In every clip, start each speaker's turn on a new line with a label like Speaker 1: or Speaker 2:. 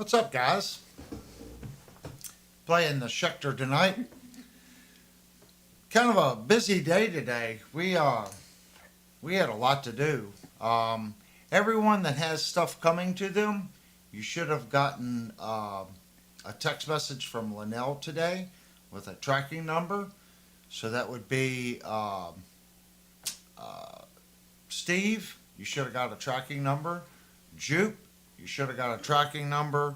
Speaker 1: What's up, guys? Playing the Schecter tonight. Kind of a busy day today. We had a lot to do. Everyone that has stuff coming to them, you should have gotten a text message from Linnell today with a tracking number. So that would be Steve. You should have got a tracking number. Jupe, you should have got a tracking number.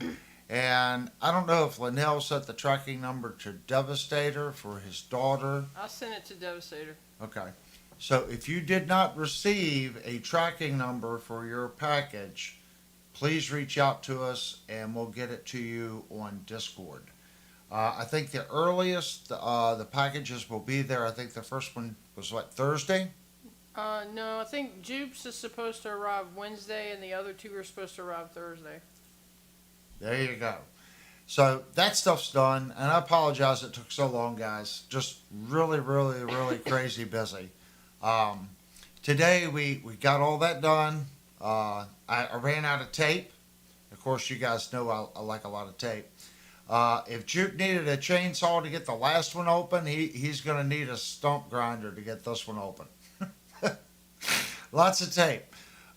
Speaker 1: And I don't know if Linnell set the tracking number to Devastator for his daughter.
Speaker 2: I sent it to Devastator.
Speaker 1: Okay. So if you did not receive a tracking number for your package, please reach out to us and we'll get it to you on Discord. I think the earliest the packages will be there, I think the first one was Thursday?
Speaker 2: No, I think Jupes is supposed to arrive Wednesday and the other two are supposed to arrive Thursday.
Speaker 1: There you go. So that stuff's done, and I apologize it took so long, guys. Just really, really, really crazy busy. Today we got all that done. I ran out of tape. Of course, you guys know I like a lot of tape. If Juke needed a chainsaw to get the last one open, he's going to need a stump grinder to get this one open. Lots of tape.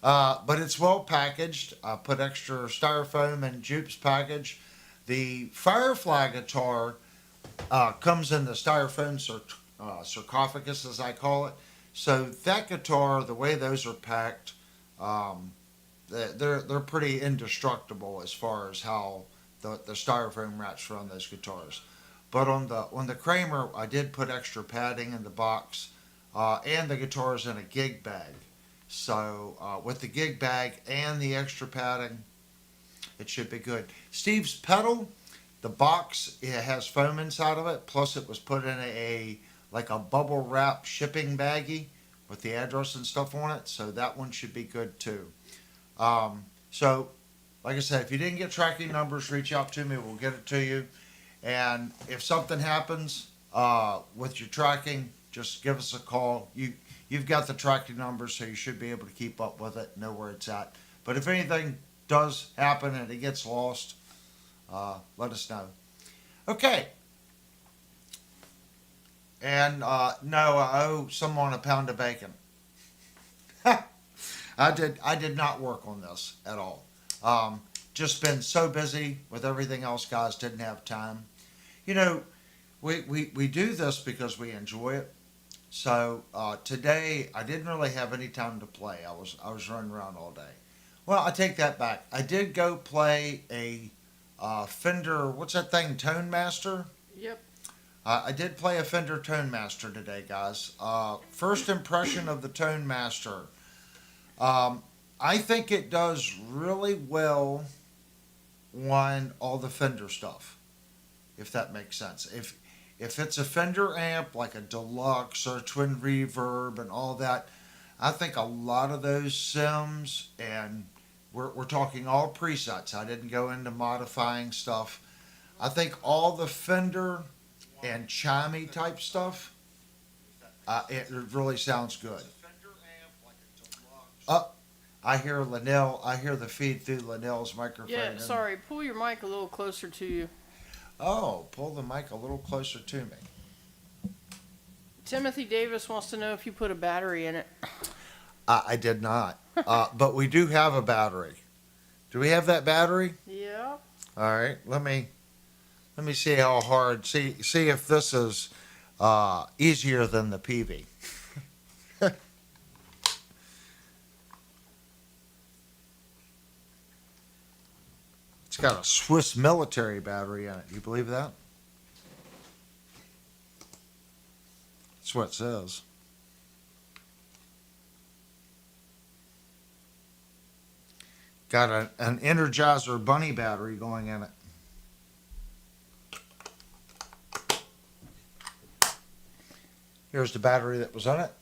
Speaker 1: But it's well packaged. I put extra styrofoam in Jupe's package. The Firefly guitar comes in the styrofoam sarcophagus, as I call it. So that guitar, the way those are packed, they're pretty indestructible as far as how the styrofoam wraps around those guitars. But on the Kramer, I did put extra padding in the box, and the guitar's in a gig bag. So with the gig bag and the extra padding, it should be good. Steve's pedal, the box, it has foam inside of it. Plus it was put in a bubble wrap shipping baggie with the address and stuff on it. So that one should be good too. So like I said, if you didn't get tracking numbers, reach out to me. We'll get it to you. And if something happens with your tracking, just give us a call. You've got the tracking numbers, so you should be able to keep up with it, know where it's at. But if anything does happen and it gets lost, let us know. Okay. And no, I owe someone a pound of bacon. I did not work on this at all. Just been so busy with everything else, guys, didn't have time. You know, we do this because we enjoy it. So today I didn't really have any time to play. I was running around all day. Well, I take that back. I did go play a Fender. What's that thing? Tone Master.
Speaker 2: Yep.
Speaker 1: I did play a Fender Tone Master today, guys. First impression of the Tone Master. I think it does really well on all the Fender stuff, if that makes sense. If it's a Fender amp, like a Deluxe or a Twin Reverb and all that, I think a lot of those Sims, and we're talking all presets. I didn't go into modifying stuff. I think all the Fender and chimey type stuff, it really sounds good. I hear Linnell. I hear the feed through Linnell's microphone.
Speaker 2: Yeah, sorry. Pull your mic a little closer to you.
Speaker 1: Oh, pull the mic a little closer to me.
Speaker 2: Timothy Davis wants to know if you put a battery in it.
Speaker 1: I did not. But we do have a battery. Do we have that battery?
Speaker 2: Yeah.
Speaker 1: All right. Let me see how hard. See if this is easier than the PV. It's got a Swiss military battery in it. Do you believe that? That's what it says. Got an Energizer Bunny battery going in it. Here's the battery that was in it.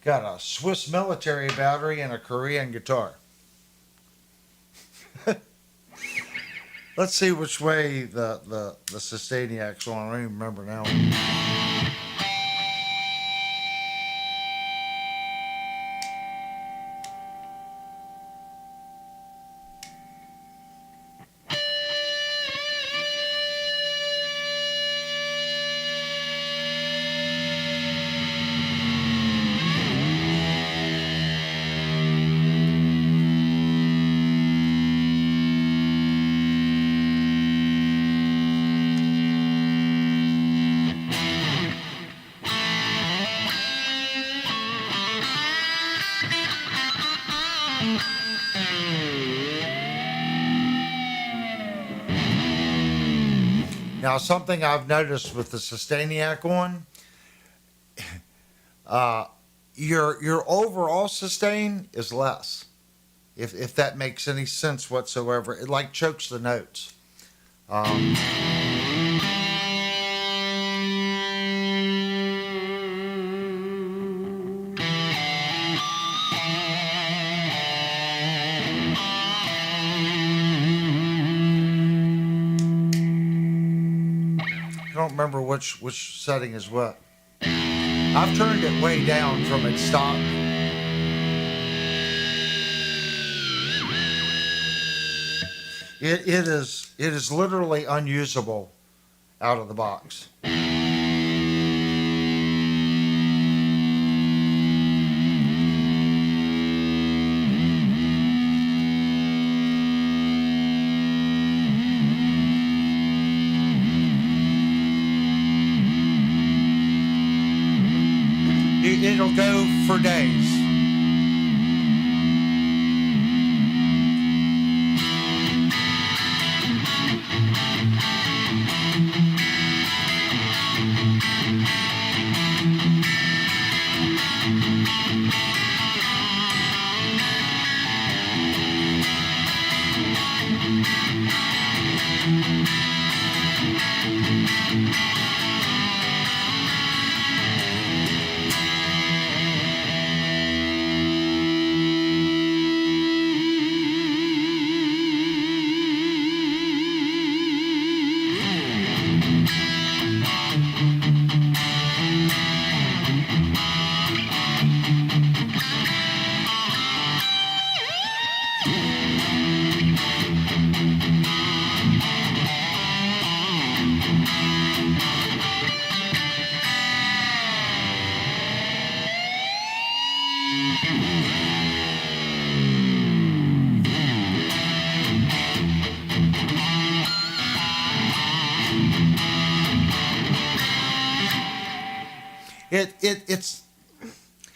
Speaker 1: Got a Swiss military battery and a Korean guitar. Let's see which way the Sustainiac's on. I don't even remember now. Now, something I've noticed with the Sustainiac one, uh, your overall sustain is less. If that makes any sense whatsoever, it like chokes the notes. Um, I don't remember which setting is what. I've turned it way down from its stock. It is literally unusable out of the box. It'll go for days.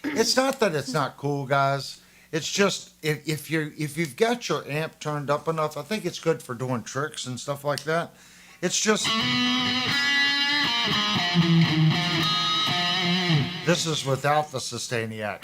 Speaker 1: It's not that it's not cool, guys. It's just if you've got your amp turned up enough, I think it's good for doing tricks and stuff like that. It's just this is without the Sustainiac.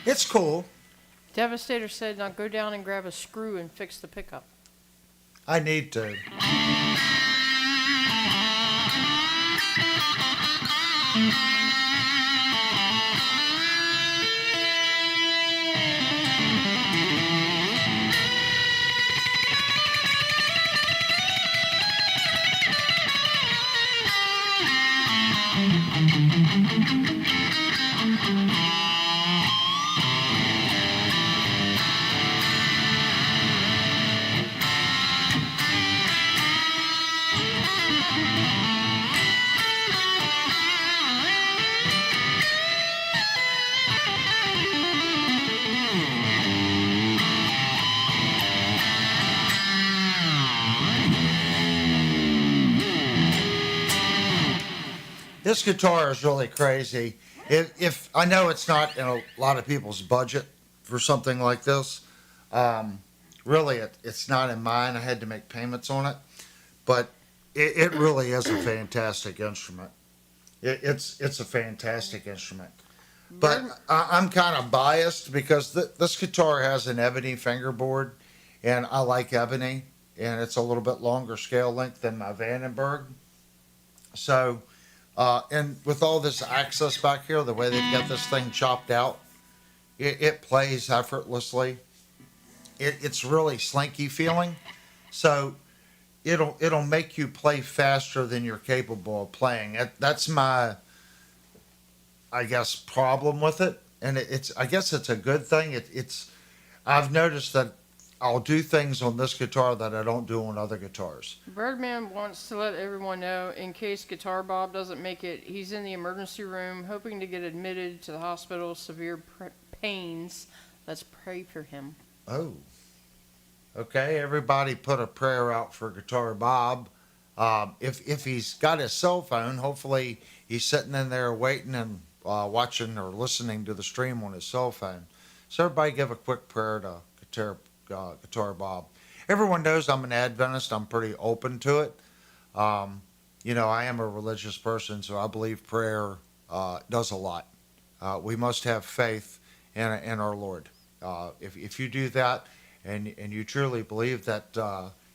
Speaker 1: It's cool.
Speaker 2: Devastator said, now go down and grab a screw and fix the pickup.
Speaker 1: I need to. This guitar is really crazy. If I know it's not in a lot of people's budget for something like this, really it's not in mine. I had to make payments on it, but it really is a fantastic instrument. It's a fantastic instrument. But I'm kind of biased because this guitar has an ebony fingerboard, and I like ebony, and it's a little bit longer scale length than my Vandenberg. So. And with all this access back here, the way they've got this thing chopped out, it plays effortlessly. It's really slinky feeling. So it'll make you play faster than you're capable of playing. That's my, I guess, problem with it. And it's I guess it's a good thing. It's I've noticed that I'll do things on this guitar that I don't do on other guitars.
Speaker 2: Birdman wants to let everyone know, in case Guitar Bob doesn't make it, he's in the emergency room hoping to get admitted to the hospital, severe pains. Let's pray for him.
Speaker 1: Oh, okay. Everybody put a prayer out for Guitar Bob. If he's got his cell phone, hopefully he's sitting in there waiting and watching or listening to the stream on his cell phone. So everybody give a quick prayer to Guitar Bob. Everyone knows I'm an Adventist. I'm pretty open to it. I am a religious person, so I believe prayer does a lot. We must have faith in our Lord. If you do that and you truly believe that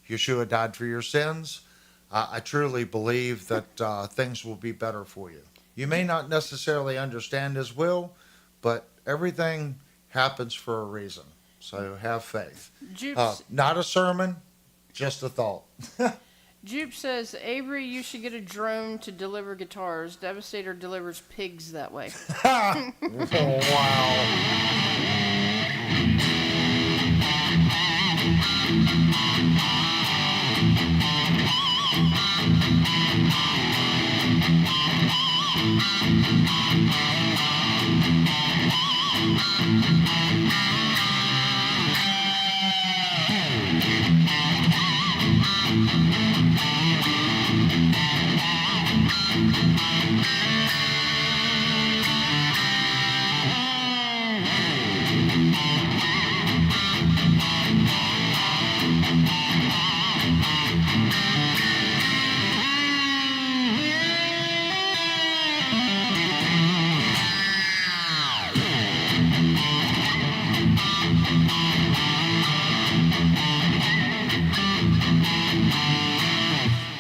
Speaker 1: Yeshua died for your sins, I truly believe that things will be better for you. You may not necessarily understand his will, but everything happens for a reason. So have faith. Not a sermon, just a thought.
Speaker 2: Jupe says, Avery, you should get a drone to deliver guitars. Devastator delivers pigs that way.
Speaker 1: Oh, wow.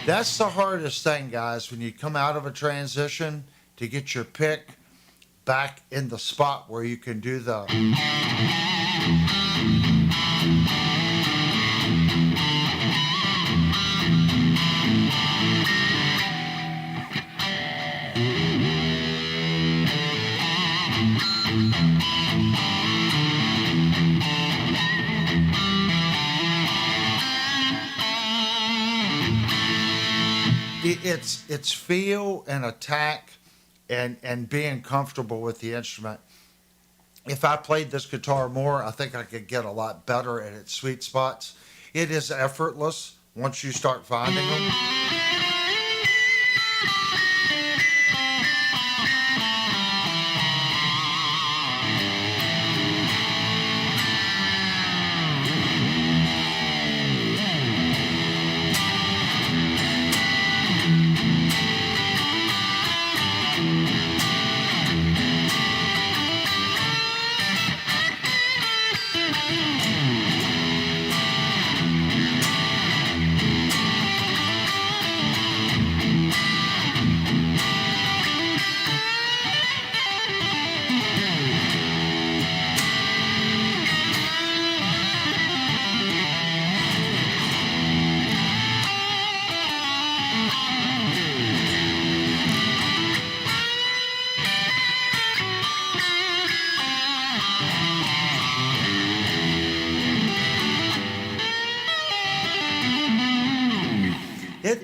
Speaker 1: That's the hardest thing, guys, when you come out of a transition to get your pick back in the spot where you can do the... It's feel and attack and being comfortable with the instrument. If I played this guitar more, I think I could get a lot better at its sweet spots. It is effortless once you start finding them.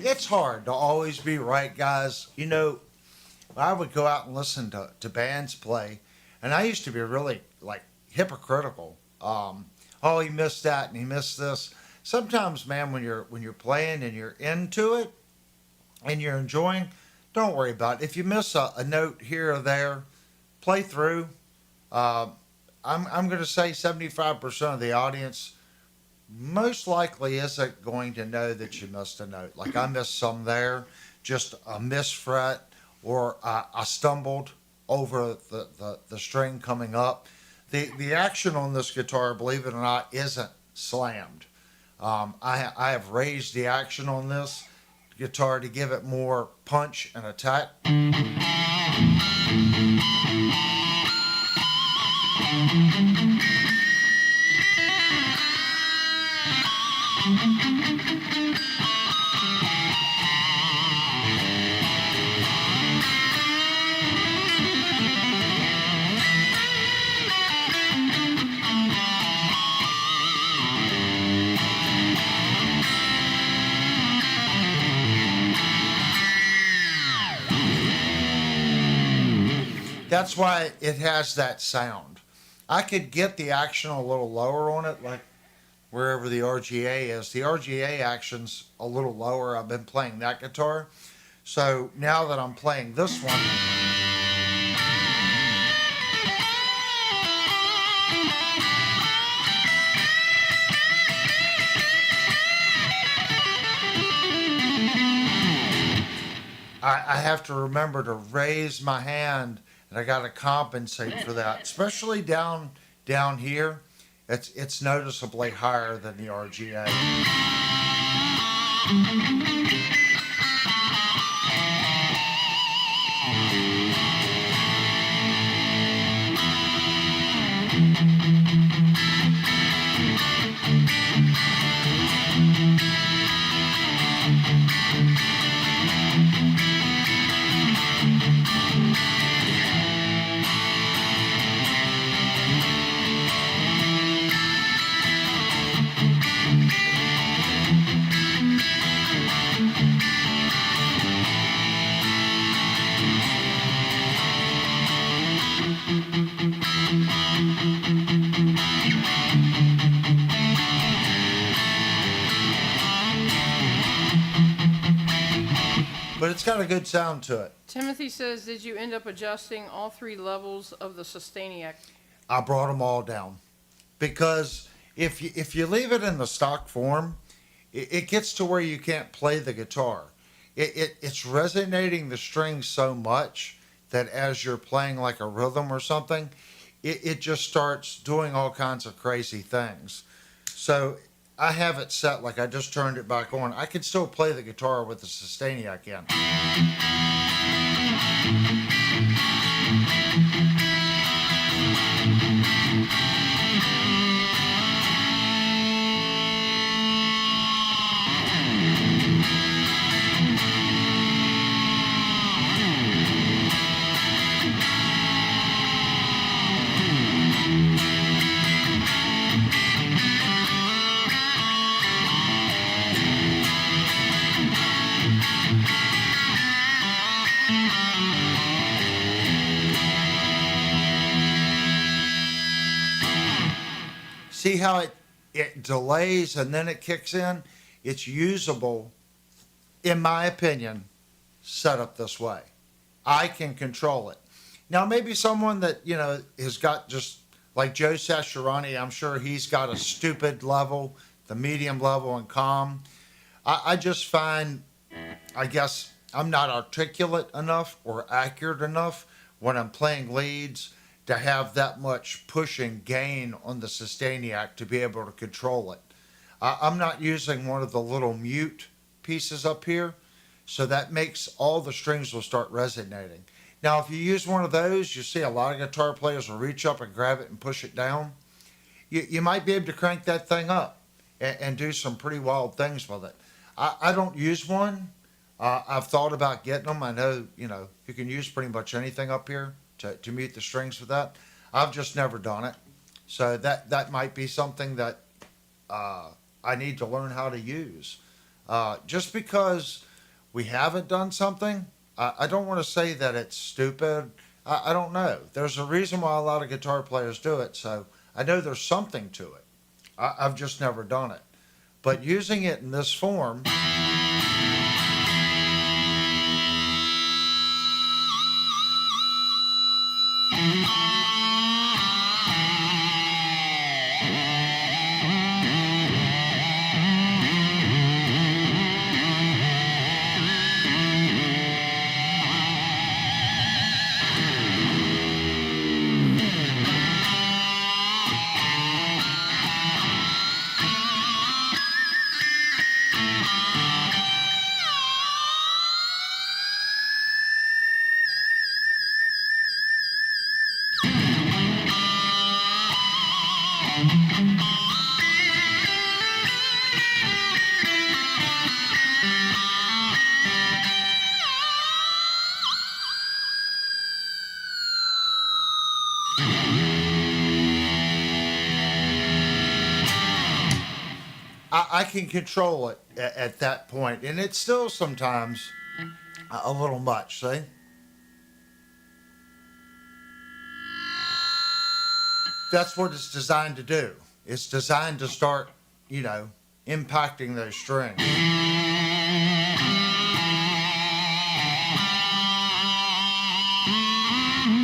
Speaker 1: It's hard to always be right, guys. I would go out and listen to bands play, and I used to be really hypocritical. Oh, he missed that and he missed this. Sometimes, man, when you're playing and you're into it and you're enjoying, don't worry about it. If you miss a note here or there, play through. I'm going to say 75% of the audience most likely isn't going to know that you missed a note. Like I missed some there, just a misfret, or I stumbled over the string coming up. The action on this guitar, believe it or not, isn't slammed. I have raised the action on this guitar to give it more punch and attack. That's why it has that sound. I could get the action a little lower on it, like wherever the RGA is. The RGA action's a little lower. I've been playing that guitar. So now that I'm playing this one, I have to remember to raise my hand, and I got to compensate for that, especially down here. It's noticeably higher than the RGA. But it's got a good sound to it.
Speaker 2: Timothy says, did you end up adjusting all three levels of the Sustainiac?
Speaker 1: I brought them all down because if you leave it in the stock form, it gets to where you can't play the guitar. It's resonating the strings so much that as you're playing like a rhythm or something, it just starts doing all kinds of crazy things. So I have it set like I just turned it back on. I can still play the guitar with the Sustainiac in. See how it delays and then it kicks in? It's usable, in my opinion, set up this way. I can control it. Now, maybe someone that, has got just like Joe Sasherani, I'm sure he's got a stupid level, the medium level, and calm. I just find, I guess, I'm not articulate enough or accurate enough when I'm playing leads to have that much push and gain on the Sustainiac to be able to control it. I'm not using one of the little mute pieces up here, so that makes all the strings will start resonating. Now, if you use one of those, you see a lot of guitar players will reach up and grab it and push it down. You might be able to crank that thing up and do some pretty wild things with it. I don't use one. I've thought about getting them. I know, you can use pretty much anything up here to mute the strings with that. I've just never done it. So that might be something that I need to learn how to use. Just because we haven't done something, I don't want to say that it's stupid. I don't know. There's a reason why a lot of guitar players do it, so I know there's something to it. I've just never done it. But using it in this form, I can control it at that point, and it's still sometimes a little much. See, that's what it's designed to do. It's designed to start, impacting those strings.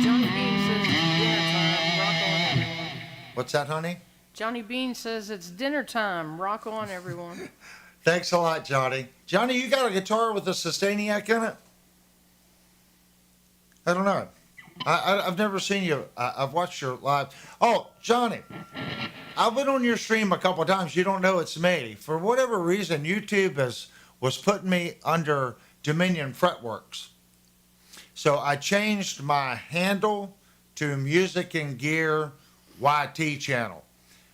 Speaker 2: Johnny Bean says it's dinner time. Rock on, everyone.
Speaker 1: What's that, honey?
Speaker 2: Johnny Bean says it's dinner time. Rock on, everyone.
Speaker 1: Thanks a lot, Johnny. Johnny, you got a guitar with a Sustainiac in it? I don't know. I've never seen you. I've watched your live. Oh, Johnny, I went on your stream a couple of times. You don't know it's me. For whatever reason, YouTube was putting me under Dominion Fretworks. So I changed my handle to Music and Gear YT channel.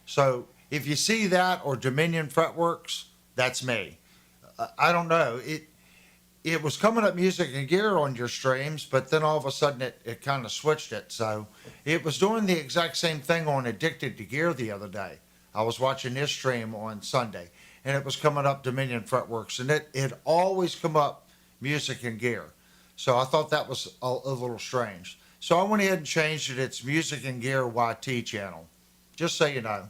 Speaker 1: So if you see that or Dominion Fretworks, that's me. I don't know. It was coming up Music and Gear on your streams, but then all of a sudden it kind of switched it. So it was doing the exact same thing on Addicted to Gear the other day. I was watching this stream on Sunday, and it was coming up Dominion Fretworks, and it always come up Music and Gear. So I thought that was a little strange. So I went ahead and changed it. It's Music and Gear YT channel. Just so you know.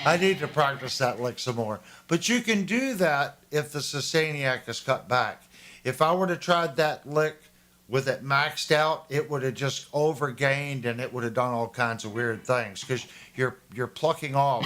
Speaker 1: I need to practice that lick some more. But you can do that if the Sustainiac is cut back. If I were to try that lick with it maxed out, it would have just overgained and it would have done all kinds of weird things because you're plucking off.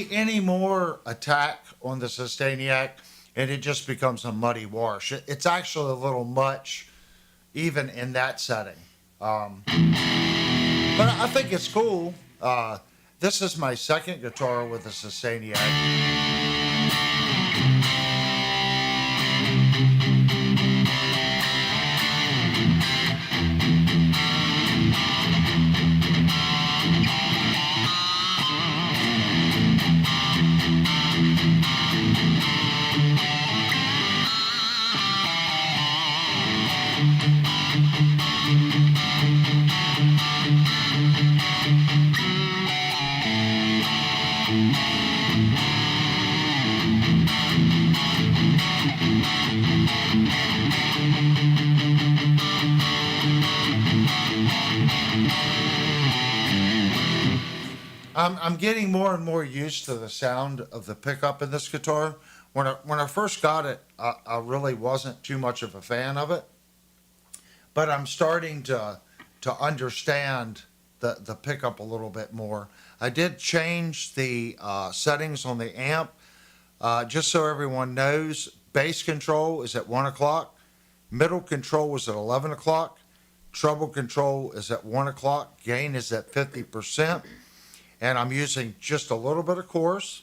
Speaker 1: Any more attack on the Sustainiac, and it just becomes a muddy wash. It's actually a little much, even in that setting. But I think it's cool. This is my second guitar with a Sustainiac. I'm getting more and more used to the sound of the pickup in this guitar. When I first got it, I really wasn't too much of a fan of it. But I'm starting to understand the pickup a little bit more. I did change the settings on the amp. Just so everyone knows, bass control is at 1 o'clock. Middle control is at 11 o'clock. Treble control is at 1 o'clock. Gain is at 50%. And I'm using just a little bit of chorus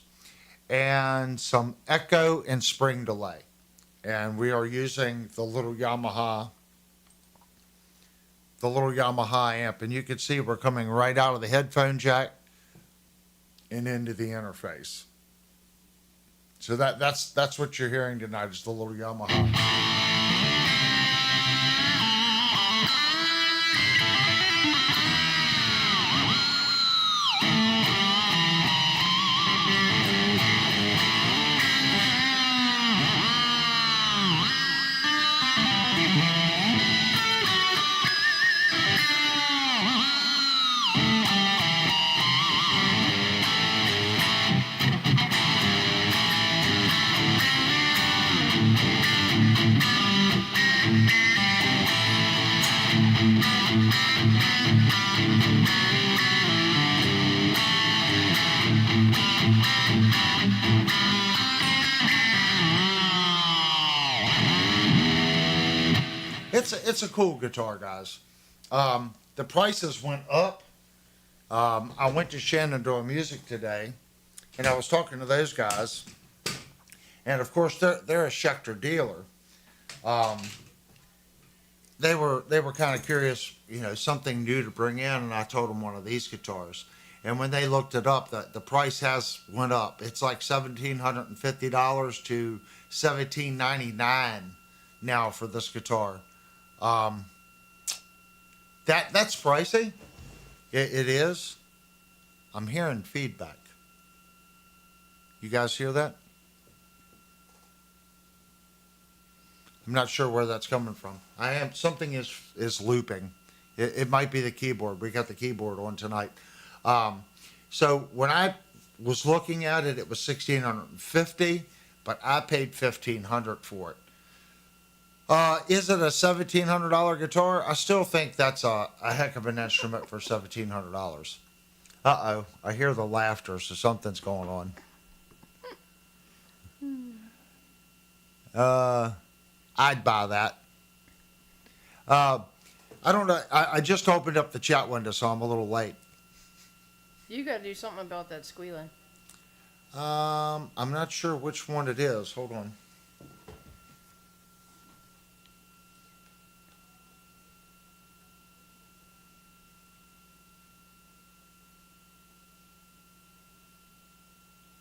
Speaker 1: and some echo and spring delay. And we are using the little Yamaha amp. And you can see we're coming right out of the headphone jack and into the interface. So that's what you're hearing tonight is the little Yamaha. it's a cool guitar, guys. The prices went up. I went to Shenandoah Music today, and I was talking to those guys, and of course they're a Schecter dealer. Um, they were kind of curious, something new to bring in, and I told them one of these guitars. And when they looked it up, the price has went up. It's like $1,750 to $1,799 now for this guitar. Um, that's pricey. It is. I'm hearing feedback. You guys hear that? I'm not sure where that's coming from. Something is looping. It might be the keyboard. We got the keyboard on tonight. So when I was looking at it, it was $1,650, but I paid $1,500 for it. Is it a $1,700 guitar? I still think that's a heck of an instrument for $1,700. Uh-oh, I hear the laughter, so something's going on. I'd buy that. I don't know. I just opened up the chat window, so I'm a little late.
Speaker 2: You got to do something about that squealing.
Speaker 1: I'm not sure which one it is. Hold on.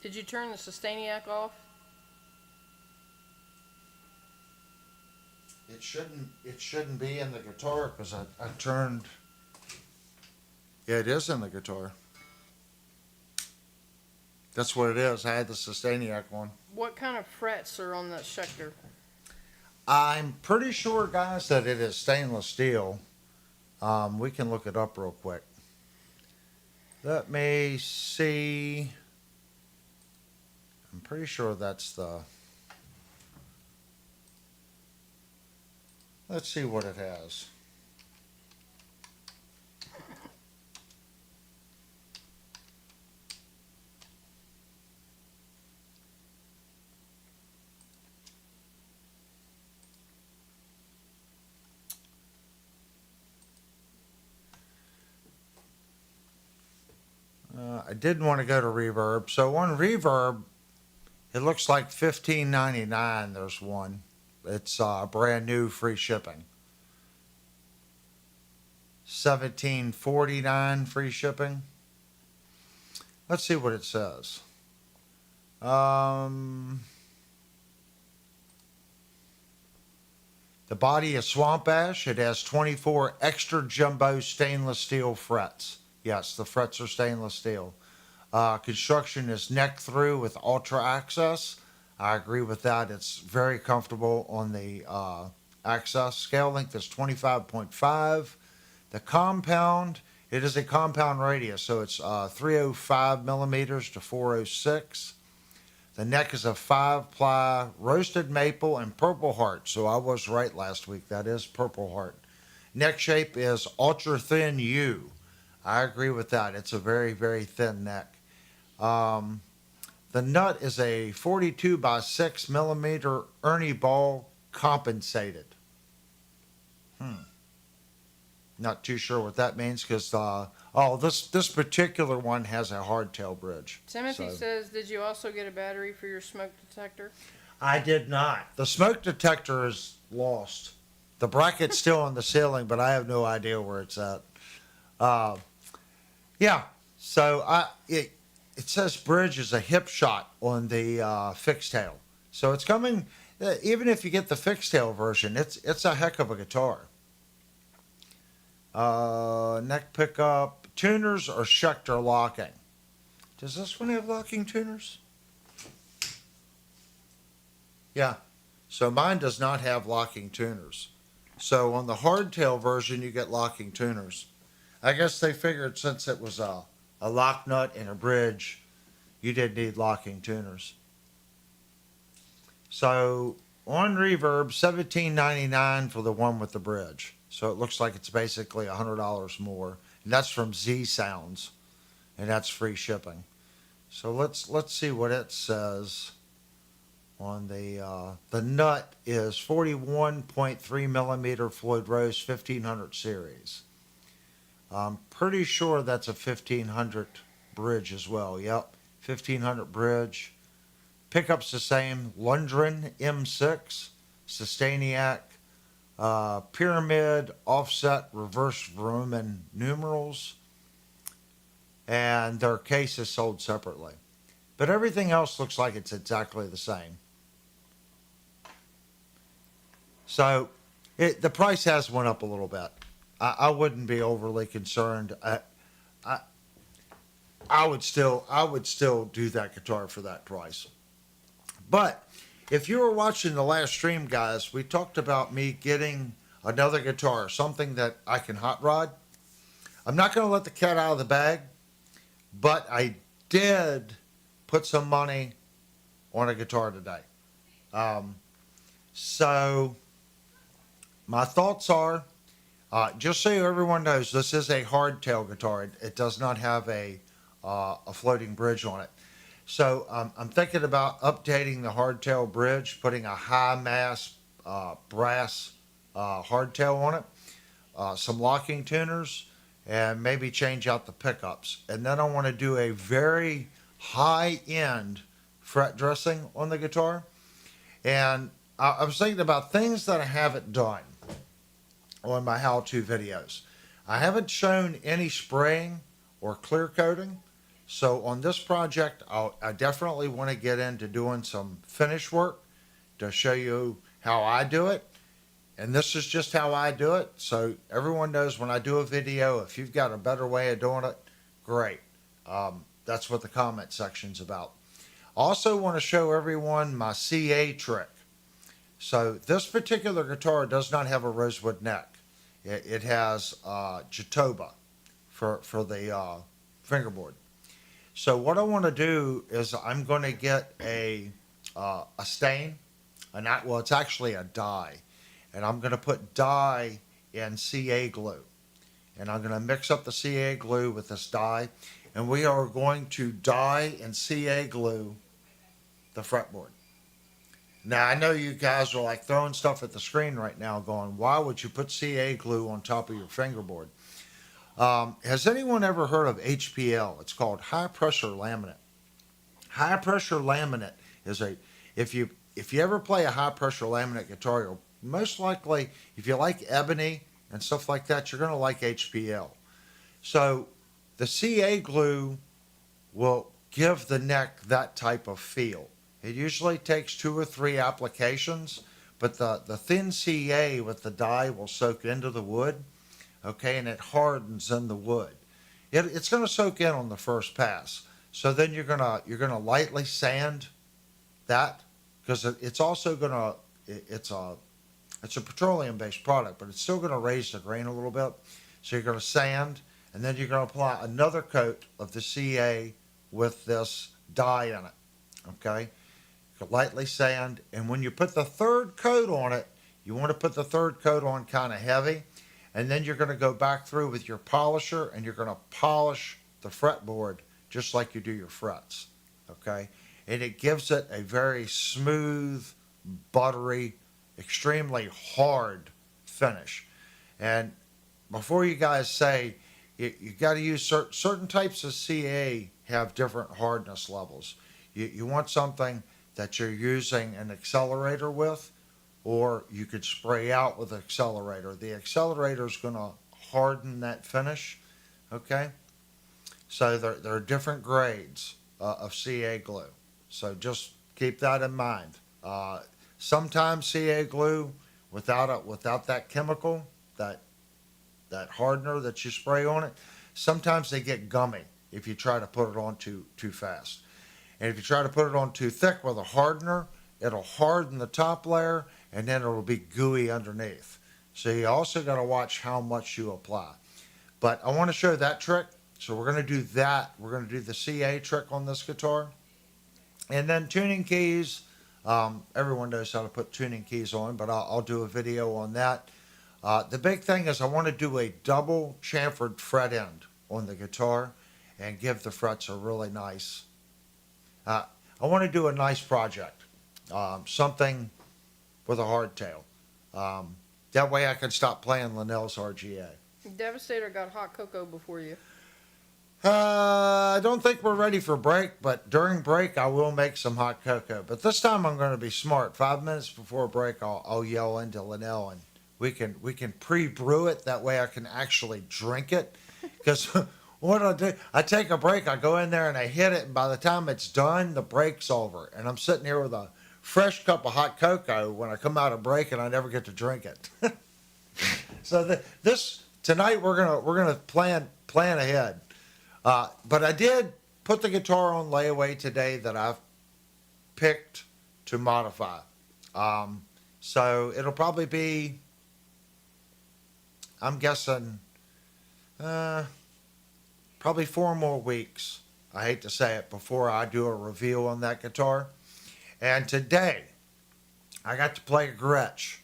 Speaker 2: Did you turn the Sustainiac off?
Speaker 1: It shouldn't be in the guitar because I turned. Yeah, it is in the guitar. That's what it is. I had the Sustainiac on.
Speaker 2: What kind of frets are on that Schecter?
Speaker 1: I'm pretty sure, guys, that it is stainless steel. We can look it up real quick. Let me see. I'm pretty sure that's the. Let's see what it has. I didn't want to go to Reverb. So on Reverb, it looks like $15.99. There's one. It's brand new, free shipping. $17.49 free shipping. Let's see what it says. The body is swamp ash. It has 24 extra jumbo stainless steel frets. Yes, the frets are stainless steel. Construction is neck through with ultra access. I agree with that. It's very comfortable on the access. Scale length is 25.5. The compound, it is a compound radius, so it's 305 millimeters to 406. The neck is a 5-ply roasted maple and purple heart. So I was right last week. That is purple heart. Neck shape is ultra thin U. I agree with that. It's a very, very thin neck. The nut is a 42 by 6 millimeter Ernie ball compensated. Not too sure what that means because this particular one has a hardtail bridge.
Speaker 2: Timothy says, did you also get a battery for your smoke detector?
Speaker 1: I did not. The smoke detector is lost. The bracket's still on the ceiling, but I have no idea where it's at. Yeah. So it says bridge is a hip shot on the fixed tail. So it's coming. Even if you get the fixed tail version, it's a heck of a guitar. Neck pickup. Tuners or Schecter locking. Does this one have locking tuners? Yeah. So mine does not have locking tuners. So on the hardtail version, you get locking tuners. I guess they figured since it was a lock nut and a bridge, you didn't need locking tuners. So on Reverb, $17.99 for the one with the bridge. So it looks like it's basically $100 more. And that's from Z Sounds. And that's free shipping. So let's see what it says the nut is 41.3 millimeter Floyd Rose 1500 series. I'm pretty sure that's a 1500 bridge as well. Yep, 1500 bridge. Pickup's the same. Lundgren M6, Sustainiac, pyramid, offset, reverse Roman numerals, and their case is sold separately. But everything else looks like it's exactly the same. So the price has went up a little bit. I wouldn't be overly concerned. I I would still do that guitar for that price. But if you were watching the last stream, guys, we talked about me getting another guitar, something that I can hot rod. I'm not going to let the cat out of the bag, but I did put some money on a guitar today. So my thoughts are, just so everyone knows, this is a hardtail guitar. It does not have a floating bridge on it. So I'm thinking about updating the hardtail bridge, putting a high mass brass hardtail on it, some locking tuners, and maybe change out the pickups. And then I want to do a very high end fret dressing on the guitar. And I was thinking about things that I haven't done on my how-to videos. I haven't shown any spraying or clear coating. So on this project, I definitely want to get into doing some finish work to show you how I do it. And this is just how I do it. So everyone knows when I do a video, if you've got a better way of doing it, great. That's what the comment section's about. I also want to show everyone my CA trick. So this particular guitar does not have a rosewood neck. It has Jatoba for the fingerboard. So what I want to do is I'm going to get a stain, well, it's actually a dye, and I'm going to put dye in CA glue, and I'm going to mix up the CA glue with this dye, and we are going to dye and CA glue the fretboard. Now I know you guys are like throwing stuff at the screen right now, going, "Why would you put CA glue on top of your fingerboard?" Has anyone ever heard of HPL? It's called high pressure laminate. High pressure laminate is if you ever play a high pressure laminate guitar, you'll most likely, if you like ebony and stuff like that, you're going to like HPL. So the CA glue will give the neck that type of feel. It usually takes 2 or 3 applications, but the thin CA with the dye will soak into the wood. Okay, and it hardens in the wood. It's going to soak in on the first pass. So then you're gonna lightly sand that, because it's also gonna it's a petroleum-based product, but it's still going to raise the grain a little bit. So you're going to sand, and then you're going to apply another coat of the CA with this dye in it. Okay, lightly sand, and when you put the third coat on it, you want to put the third coat on kind of heavy. And then you're going to go back through with your polisher and you're going to polish the fretboard just like you do your frets. Okay? And it gives it a very smooth, buttery, extremely hard finish. And before you guys say, you got to use certain types of CA have different hardness levels. You want something that you're using an accelerator with, or you could spray out with an accelerator. The accelerator is going to harden that finish, okay? So there are different grades of CA glue. So just keep that in mind. Sometimes CA glue, without that chemical, that hardener that you spray on it, sometimes they get gummy if you try to put it on too fast. And if you try to put it on too thick with a hardener, it'll harden the top layer, and then it'll be gooey underneath. So you also got to watch how much you apply. But I want to show that trick. So we're going to do that. We're going to do the CA trick on this guitar. And then tuning keys. Everyone knows how to put tuning keys on, but I'll do a video on that. The big thing is I want to do a double chamfered fret end on the guitar and give the frets a really nice. I want to do a nice project. something with a hardtail. That way I can stop playing Linnell's RGA.
Speaker 2: Devastator got hot cocoa before you.
Speaker 1: I don't think we're ready for break, but during break I will make some hot cocoa. But this time I'm going to be smart. 5 minutes before break, I'll yell into Linnell and we can pre-brew it. That way I can actually drink it. Because what I do, I take a break, I go in there and I hit it, and by the time it's done, the break's over, and I'm sitting here with a fresh cup of hot cocoa when I come out of break, and I never get to drink it. So this tonight we're gonna plan ahead. But I did put the guitar on layaway today that I've picked to modify. So it'll probably be, I'm guessing, probably 4 more weeks. I hate to say it, before I do a review on that guitar. And today, I got to play a Gretsch.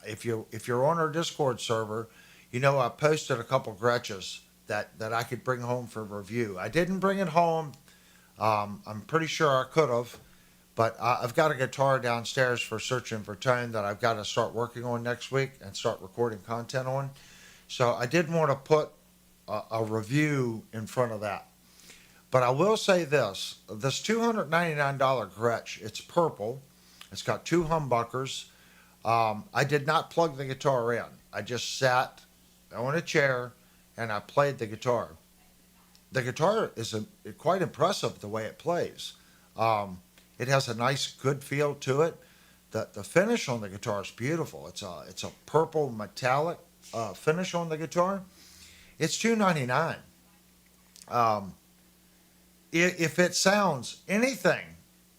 Speaker 1: If you're on our Discord server, you know I posted a couple Gretches that I could bring home for review. I didn't bring it home. I'm pretty sure I could have, but I've got a guitar downstairs for Searching for Tone that I've got to start working on next week and start recording content on. So I didn't want to put a review in front of that. But I will say this $299 Gretsch, it's purple. It's got two humbuckers. I did not plug the guitar in. I just sat on a chair and I played the guitar. The guitar is quite impressive the way it plays. It has a nice, good feel to it. The finish on the guitar is beautiful. It's a purple metallic finish on the guitar. It's $299. If it sounds anything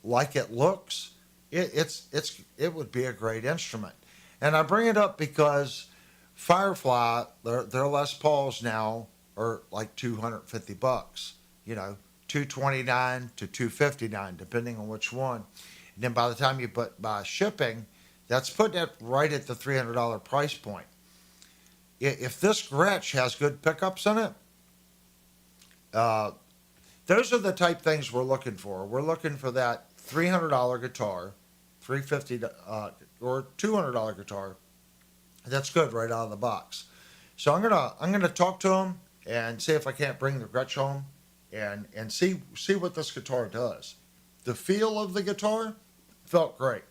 Speaker 1: like it looks, it would be a great instrument. And I bring it up because Firefly, their Les Pauls now are like $250. You know, $229 to $259, depending on which one. And then by the time you buy shipping, that's putting it right at the $300 price point. If this Gretsch has good pickups in it, those are the type things we're looking for. We're looking for that $300 guitar, $350 or $200 guitar. That's good right out of the box. So I'm gonna talk to him and see if I can't bring the Gretsch home and see what this guitar does. The feel of the guitar felt great.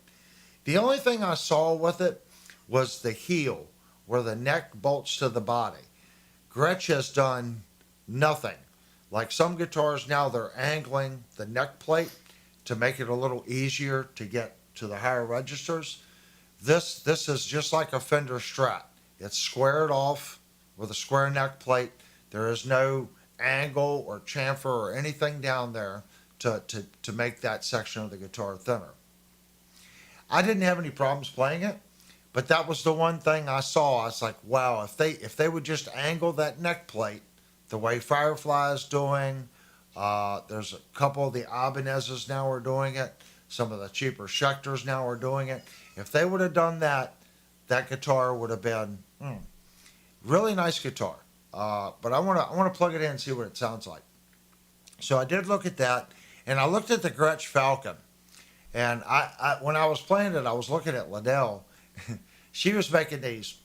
Speaker 1: The only thing I saw with it was the heel, where the neck bolts to the body. Gretsch has done nothing. Like some guitars now, they're angling the neck plate to make it a little easier to get to the higher registers. This is just like a Fender Strat. It's squared off with a square neck plate. There is no angle or chamfer or anything down there to make that section of the guitar thinner. I didn't have any problems playing it, but that was the one thing I saw. I was like, wow, if they would just angle that neck plate the way Firefly is doing, there's a couple of the Ibanez's now are doing it. Some of the cheaper Schecters now are doing it. If they would have done that, that guitar would have been really nice guitar. But I want to plug it in and see what it sounds like. So I did look at that, and I looked at the Gretsch Falcon. And I when I was playing it, I was looking at Liddell. She was making these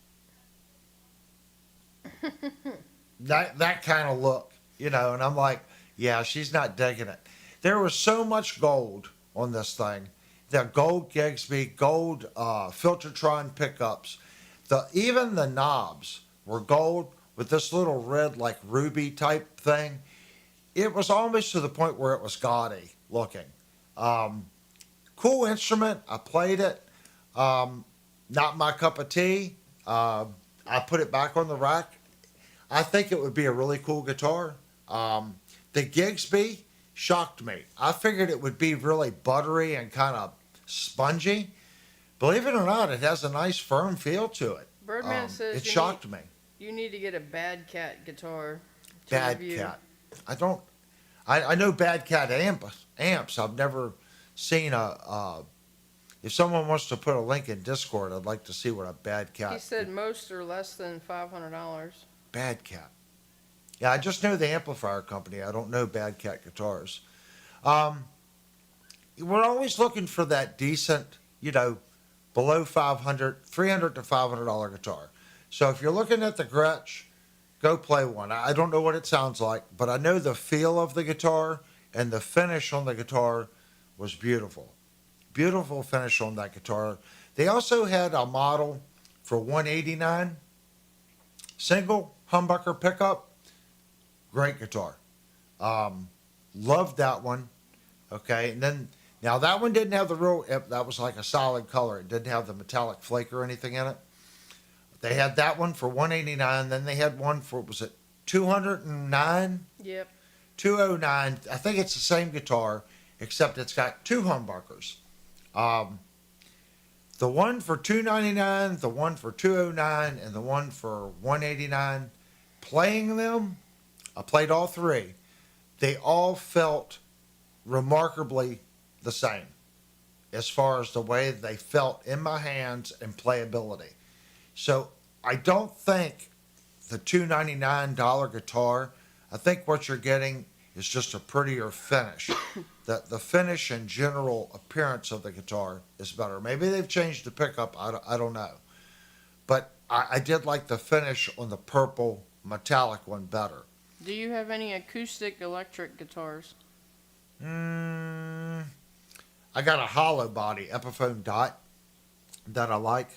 Speaker 1: that kind of look, you know, and I'm like, yeah, she's not digging it. There was so much gold on this thing. The gold Gigsby, gold Filtertron pickups. Even the knobs were gold with this little red like ruby type thing. It was almost to the point where it was gaudy looking. Cool instrument. I played it. Not my cup of tea. I put it back on the rack. I think it would be a really cool guitar. The Gigsby shocked me. I figured it would be really buttery and kind of spongy. Believe it or not, it has a nice firm feel to it.
Speaker 2: Birdman says
Speaker 1: it shocked me.
Speaker 2: You need to get a Bad Cat guitar to
Speaker 1: Bad
Speaker 2: review.
Speaker 1: Cat. I know Bad Cat amps. I've never seen if someone wants to put a link in Discord, I'd like to see what a Bad Cat.
Speaker 2: He said most are less than $500.
Speaker 1: Bad Cat. Yeah, I just know the amplifier company. I don't know Bad Cat guitars. we're always looking for that decent, below 500, 300 to $500 guitar. So if you're looking at the Gretsch, go play one. I don't know what it sounds like, but I know the feel of the guitar and the finish on the guitar was beautiful. Beautiful finish on that guitar. They also had a model for 189 single humbucker pickup. Great guitar. Loved that one. Okay, and then now that one didn't have the real. That was like a solid color. It didn't have the metallic flake or anything in it. They had that one for 189. Then they had one for, was it 209?
Speaker 2: Yep.
Speaker 1: 209. I think it's the same guitar, except it's got two humbuckers. The one for 299, the one for 209, and the one for 189. Playing them, I played all three. They all felt remarkably the same as far as the way they felt in my hands and playability. So I don't think the $299 guitar, I think what you're getting is just a prettier finish. The finish and general appearance of the guitar is better. Maybe they've changed the pickup, I don't know. But I did like the finish on the purple metallic one better.
Speaker 2: Do you have any acoustic electric guitars?
Speaker 1: I got a hollow body Epiphone Dot that I like.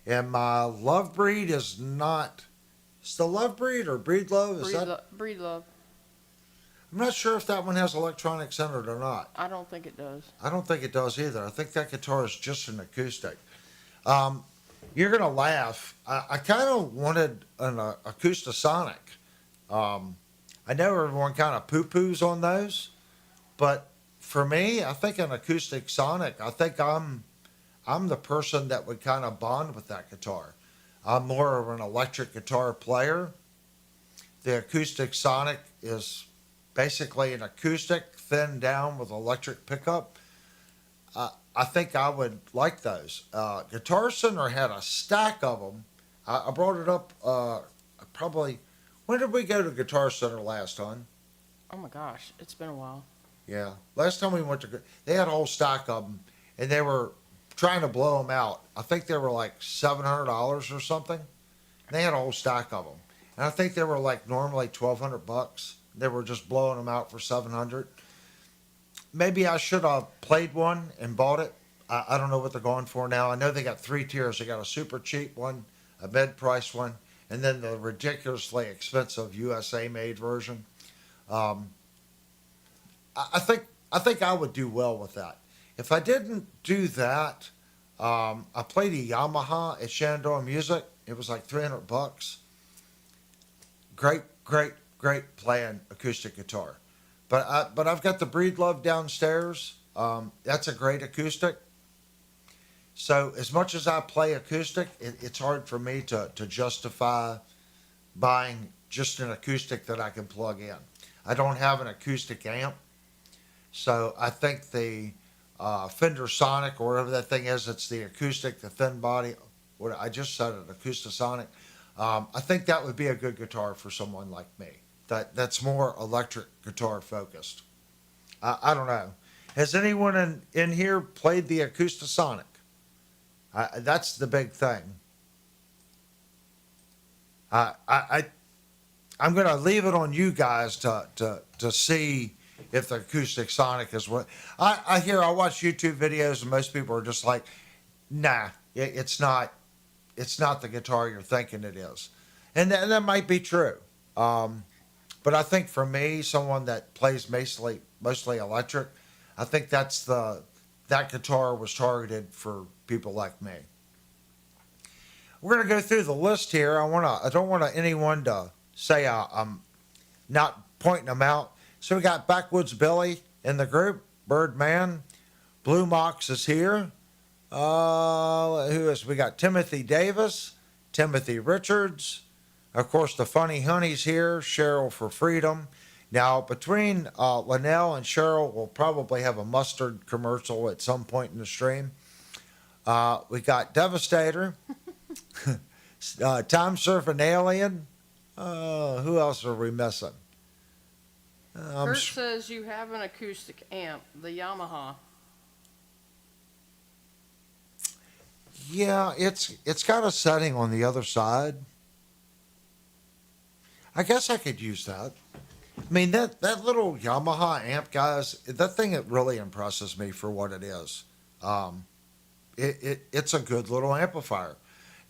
Speaker 1: And my Love Breed is not. It's the Love Breed or Breed Love?
Speaker 2: Breed Love.
Speaker 1: I'm not sure if that one has electronics in it or not.
Speaker 2: I don't think it does.
Speaker 1: I don't think it does either. I think that guitar is just an acoustic. You're going to laugh. I kind of wanted an Acoustasonic. I know everyone kind of poo-poos on those, but for me, I think an acoustic Sonic, I think I'm the person that would kind of bond with that guitar. I'm more of an electric guitar player. The acoustic Sonic is basically an acoustic thinned down with electric pickup. I think I would like those. Guitar Center had a stack of them. I brought it up probably. When did we go to Guitar Center last time?
Speaker 2: Oh my gosh, it's been a while.
Speaker 1: Yeah, last time we went to, they had a whole stack of them, and they were trying to blow them out. I think they were like $700 or something. They had a whole stack of them, and I think they were like normally $1,200. They were just blowing them out for $700. Maybe I should have played one and bought it. I don't know what they're going for now. I know they got three tiers. They got a super cheap one, a mid-price one, and then the ridiculously expensive USA-made version. I think I would do well with that. If I didn't do that, I played a Yamaha at Shenandoah Music. It was like $300. Great playing acoustic guitar. But I've got the Breed Love downstairs. That's a great acoustic. So as much as I play acoustic, it's hard for me to justify buying just an acoustic that I can plug in. I don't have an acoustic amp. So I think the Fender Sonic or whatever that thing is, it's the acoustic, the thin body. What I just said, an Acoustasonic. I think that would be a good guitar for someone like me. That's more electric guitar focused. I don't know. Has anyone in here played the Acoustasonic? That's the big thing. I'm going to leave it on you guys to see if the acoustic Sonic is what I watch YouTube videos and most people are just like, nah, it's not the guitar you're thinking it is, and that might be true. But I think for me, someone that plays mostly electric, I think that guitar was targeted for people like me. We're going to go through the list here. I don't want anyone to say I'm not pointing them out. So we got Backwoods Billy in the group, Birdman, Blue Mox is here. Who is? We got Timothy Davis, Timothy Richards, of course the Funny Honey's here, Cheryl for Freedom. Now between Linnell and Cheryl, we'll probably have a mustard commercial at some point in the stream. We got Devastator, Time Surfing Alien. Who else are we missing?
Speaker 2: Kurt says you have an acoustic amp, the Yamaha.
Speaker 1: Yeah, it's got a setting on the other side. I guess I could use that. I mean that little Yamaha amp, guys. That thing, it really impresses me for what it is. Um, it's a good little amplifier.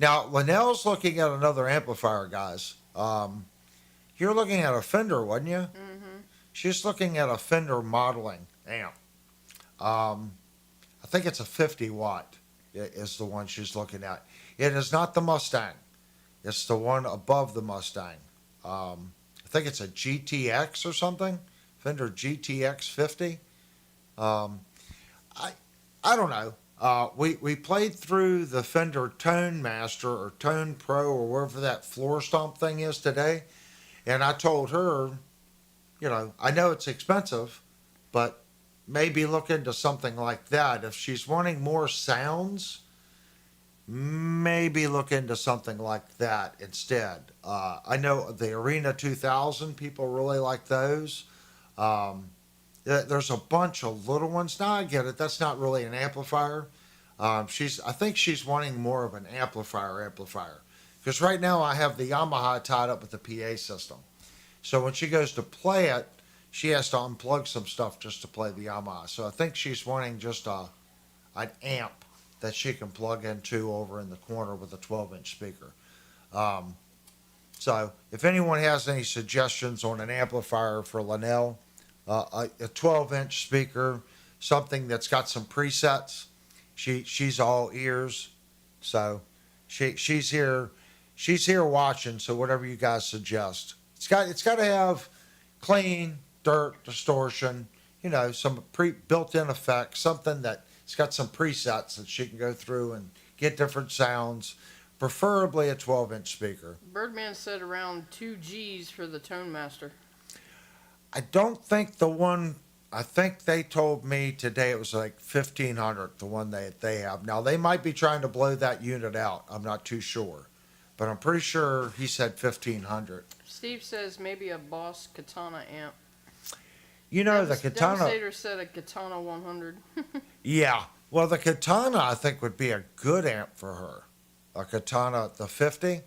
Speaker 1: Now Linnell's looking at another amplifier, guys. You're looking at a Fender, wasn't you?
Speaker 2: Mm-hmm.
Speaker 1: She's looking at a Fender modeling amp. Um, I think it's a 50 watt is the one she's looking at. It is not the Mustang. It's the one above the Mustang. I think it's a GTX or something. Fender GTX 50. Um, I I don't know. We played through the Fender Tone Master or Tone Pro or wherever that floor stomp thing is today, and I told her, I know it's expensive, but maybe look into something like that. If she's wanting more sounds, maybe look into something like that instead. I know the Arena 2000, people really like those. Um, there's a bunch of little ones. Now I get it. That's not really an amplifier. I think she's wanting more of an amplifier. Because right now I have the Yamaha tied up with the PA system. So when she goes to play it, she has to unplug some stuff just to play the Yamaha. So I think she's wanting just an amp that she can plug into over in the corner with a 12-inch speaker. Um, so if anyone has any suggestions on an amplifier for Linnell, a 12-inch speaker, something that's got some presets, she's all ears. So she's here watching. So whatever you guys suggest, it's got to have clean, dirt, distortion, some built-in effects, something that it's got some presets that she can go through and get different sounds, preferably a 12-inch speaker.
Speaker 2: Birdman said around 2 G's for the Tone Master.
Speaker 1: I don't think the one, I think they told me today it was like 1,500, the one they have. Now, they might be trying to blow that unit out. I'm not too sure. But I'm pretty sure he said 1,500.
Speaker 2: Steve says maybe a Boss Katana amp.
Speaker 1: The Katana.
Speaker 2: Devastator said a Katana 100.
Speaker 1: Yeah. Well, the Katana, I think, would be a good amp for her. A Katana, the 50.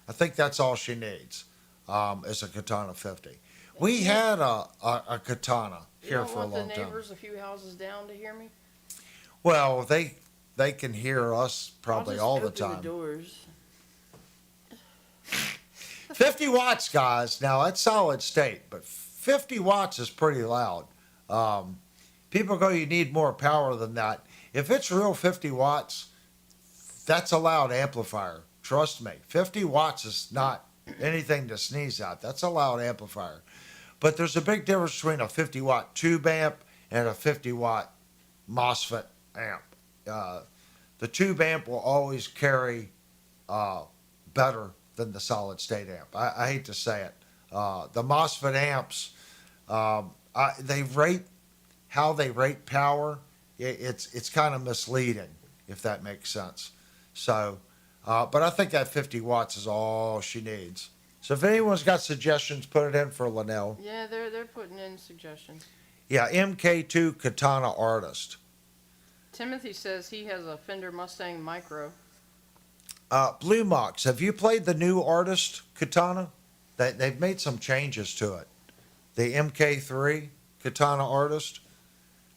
Speaker 1: I think that's all she needs, is a Katana 50. We had a Katana here for a long time.
Speaker 2: You don't want the neighbors a few houses down to hear me?
Speaker 1: Well, they can hear us probably all the time.
Speaker 2: I'll just open the doors.
Speaker 1: 50 watts, guys. Now, that's solid state, but 50 watts is pretty loud. People go, you need more power than that. If it's real 50 watts, that's a loud amplifier. Trust me. 50 watts is not anything to sneeze at. That's a loud amplifier. But there's a big difference between a 50 watt tube amp and a 50 watt MOSFET amp. The tube amp will always carry better than the solid state amp. I hate to say it. The MOSFET amps, they rate how they rate power. It's kind of misleading, if that makes sense. So, but I think that 50 watts is all she needs. So if anyone's got suggestions, put it in for Linnell.
Speaker 2: Yeah, they're putting in suggestions.
Speaker 1: Yeah, MK2 Katana Artist.
Speaker 2: Timothy says he has a Fender Mustang Micro.
Speaker 1: Blue Mox, have you played the new Artist Katana? They've made some changes to it. The MK3 Katana Artist.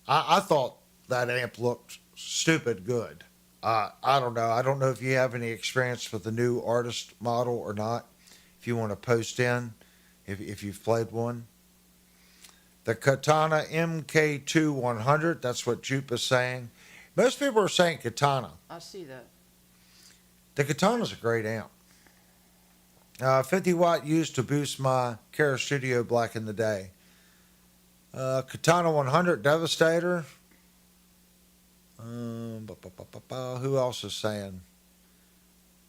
Speaker 1: I thought that amp looked stupid good. I don't know. I don't know if you have any experience with the new Artist model or not. If you want to post in, if you've played one. The Katana MK2 100, that's what Jupe is saying. Most people are saying Katana.
Speaker 2: I see that.
Speaker 1: The Katana's a great amp. 50 watt used to boost my Kara Studio back in the day. Katana 100 Devastator. Who else is saying?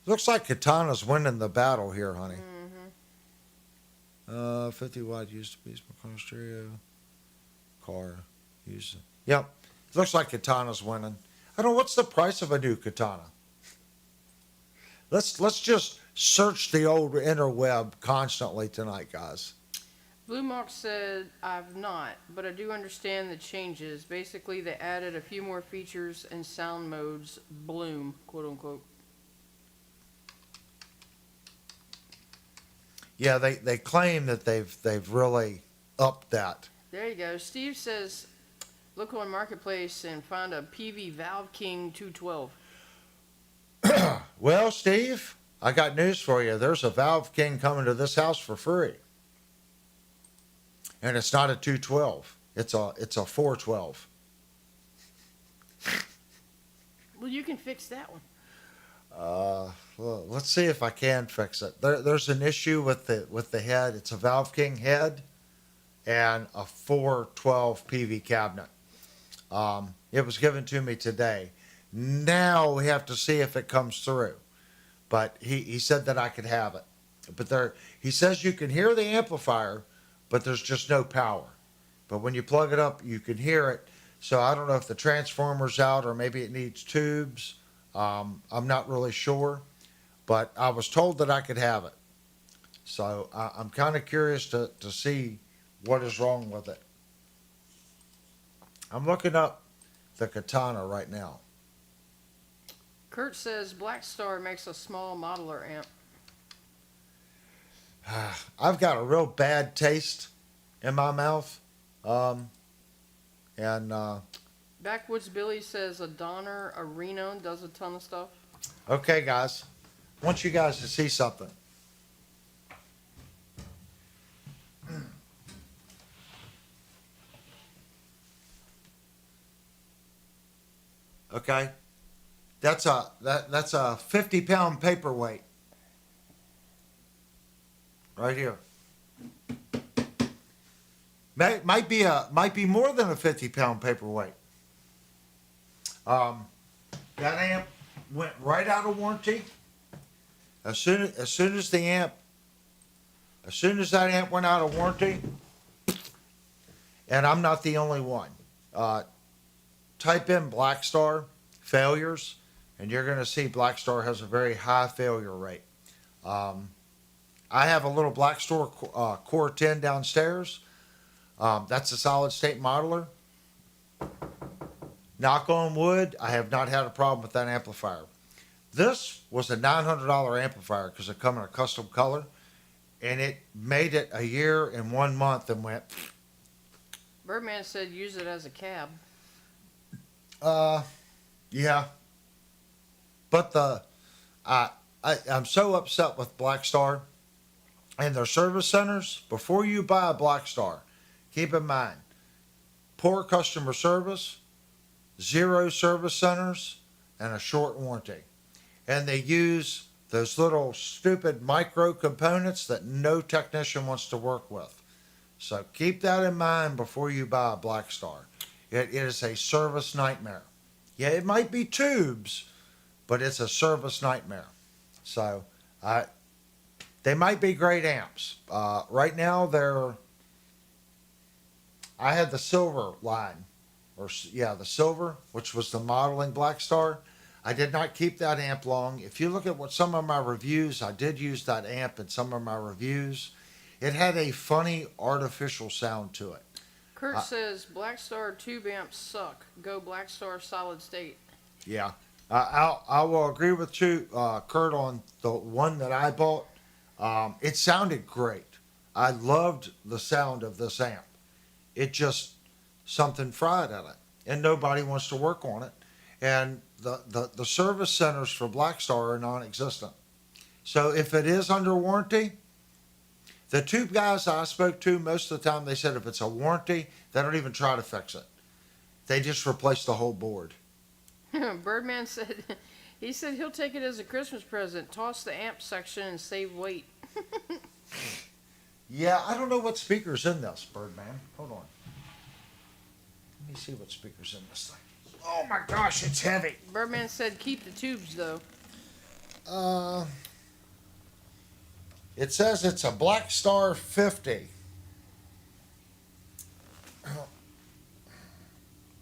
Speaker 1: Looks like Katana's winning the battle here, honey. 50 watt used to boost my Kara Studio. Car. Yep. Looks like Katana's winning. I don't know, what's the price of a new Katana? Let's just search the old interweb constantly tonight, guys.
Speaker 2: Blue Mox said, I've not, but I do understand the changes. Basically, they added a few more features and sound modes. Bloom, quote unquote.
Speaker 1: Yeah, they claim that they've really upped that.
Speaker 2: There you go. Steve says, look on Marketplace and find a PV Valve King 212.
Speaker 1: Well, Steve, I got news for you. There's a Valve King coming to this house for free, and it's not a 212. It's a 412.
Speaker 2: Well, you can fix that one.
Speaker 1: Well, let's see if I can fix it. There's an issue with the head. It's a Valve King head and a 412 PV cabinet. It was given to me today. Now we have to see if it comes through. But he said that I could have it. But he says you can hear the amplifier, but there's just no power. But when you plug it up, you can hear it. So I don't know if the transformer's out or maybe it needs tubes. I'm not really sure. But I was told that I could have it. So I'm kind of curious to see what is wrong with it. I'm looking up the Katana right now.
Speaker 2: Kurt says Black Star makes a small modeler amp.
Speaker 1: I've got a real bad taste in my mouth. And
Speaker 2: Backwoods Billy says a Donner, a Reno does a ton of stuff.
Speaker 1: okay, guys, I want you guys to see something. Okay, that's a 50-pound paperweight right here. Might be more than a 50-pound paperweight. That amp went right out of warranty. As soon as that amp went out of warranty, and I'm not the only one. Type in Black Star failures, and you're going to see Black Star has a very high failure rate. I have a little Black Star Core 10 downstairs. That's a solid state modeler. Knock on wood, I have not had a problem with that amplifier. This was a $900 amplifier because it come in a custom color, and it made it a year and 1 month and went.
Speaker 2: Birdman said use it as a cab.
Speaker 1: Yeah. But I'm so upset with Black Star and their service centers. Before you buy a Black Star, keep in mind, poor customer service, 0 service centers, and a short warranty. And they use those little stupid micro components that no technician wants to work with. So keep that in mind before you buy a Black Star. It is a service nightmare. Yeah, it might be tubes, but it's a service nightmare. So they might be great amps. Right now, I had the silver line, the silver, which was the modeling Black Star. I did not keep that amp long. If you look at what some of my reviews, I did use that amp in some of my reviews. It had a funny artificial sound to it.
Speaker 2: Kurt says Black Star tube amps suck. Go Black Star solid state.
Speaker 1: Yeah, I will agree with you, Kurt, on the one that I bought. It sounded great. I loved the sound of this amp. It just something fried in it, and nobody wants to work on it. And the service centers for Black Star are non-existent. So if it is under warranty, the tube guys I spoke to, most of the time they said if it's a warranty, they don't even try to fix it. They just replace the whole board.
Speaker 2: Birdman said he'll take it as a Christmas present. Toss the amp section and save weight.
Speaker 1: Yeah, I don't know what speaker's in this, Birdman. Hold on. Let me see what speaker's in this thing. Oh my gosh, it's heavy.
Speaker 2: Birdman said keep the tubes though.
Speaker 1: It says it's a Black Star 50.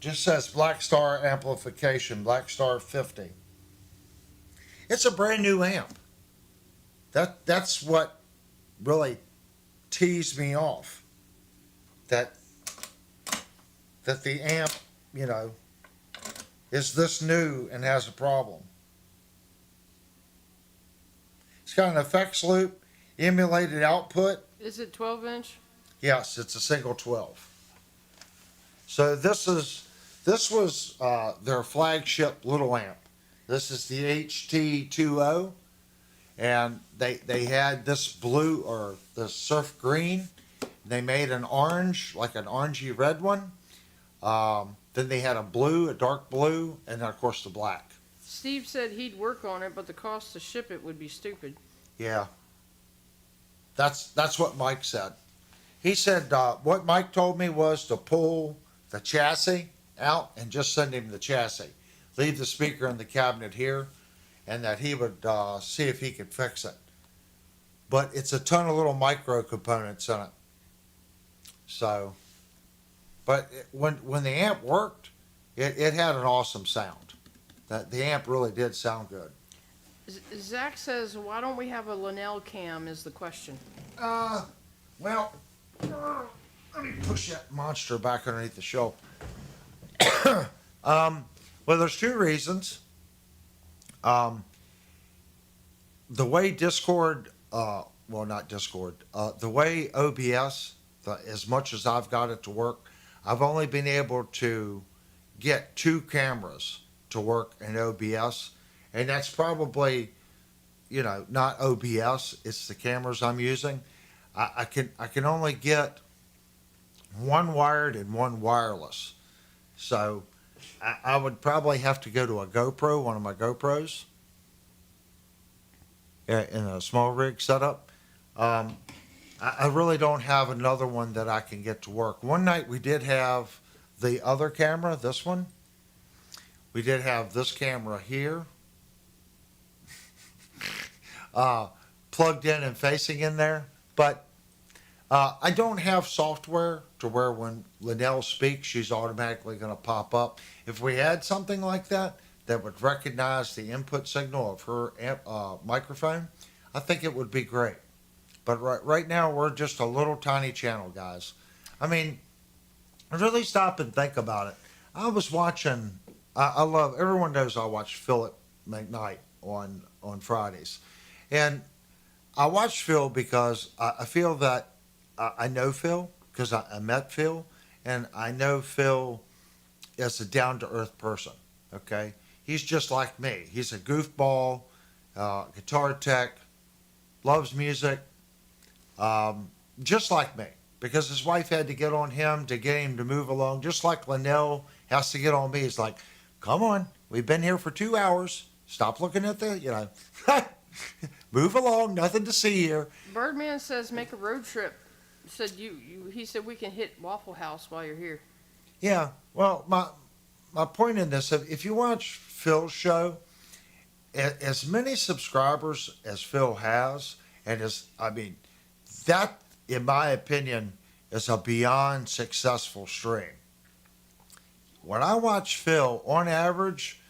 Speaker 1: Just says Black Star amplification, Black Star 50. It's a brand new amp. That's what really teased me off. that the amp, is this new and has a problem. It's got an effects loop, emulated output.
Speaker 2: Is it 12-inch?
Speaker 1: Yes, it's a single 12. So this was their flagship little amp. This is the HT20, and they had this blue or the surf green. They made an orange, like an orangey red one. Then they had a blue, a dark blue, and then of course the black.
Speaker 2: Steve said he'd work on it, but the cost to ship it would be stupid.
Speaker 1: Yeah, that's what Mike said. He said what Mike told me was to pull the chassis out and just send him the chassis. Leave the speaker in the cabinet here, and that he would see if he could fix it. But it's a ton of little micro components in it. So, but when the amp worked, it had an awesome sound. That the amp really did sound good.
Speaker 2: Zach says, why don't we have a Linnell cam is the question.
Speaker 1: Well, let me push that monster back underneath the shelf. Well, there's two reasons. The way Discord, well, not Discord, the way OBS, as much as I've got it to work, I've only been able to get 2 cameras to work in OBS, and that's probably, not OBS. It's the cameras I'm using. I can only get one wired and one wireless, so I would probably have to go to a GoPro, one of my GoPros, in a small rig setup. I really don't have another one that I can get to work. One night we did have the other camera, this one. We did have this camera here, plugged in and facing in there, but I don't have software to where when Linnell speaks, she's automatically going to pop up. If we had something like that would recognize the input signal of her microphone, I think it would be great. But right now, we're just a little tiny channel, guys. I mean, really stop and think about it. I was watching, I love, everyone knows I watch Philip McKnight on Fridays. And I watch Phil because I feel that I know Phil because I met Phil, and I know Phil is a down-to-earth person, okay? He's just like me. He's a goofball, guitar tech, loves music, just like me, because his wife had to get on him to get him to move along, just like Linnell has to get on me. It's like, come on, we've been here for 2 hours. Stop looking at the, move along, nothing to see here.
Speaker 2: Birdman says make a road trip. Said he said we can hit Waffle House while you're here.
Speaker 1: Yeah, well, my point in this, if you watch Phil's show, as many subscribers as Phil has, and that, in my opinion, is a beyond successful stream. When I watch Phil, on average,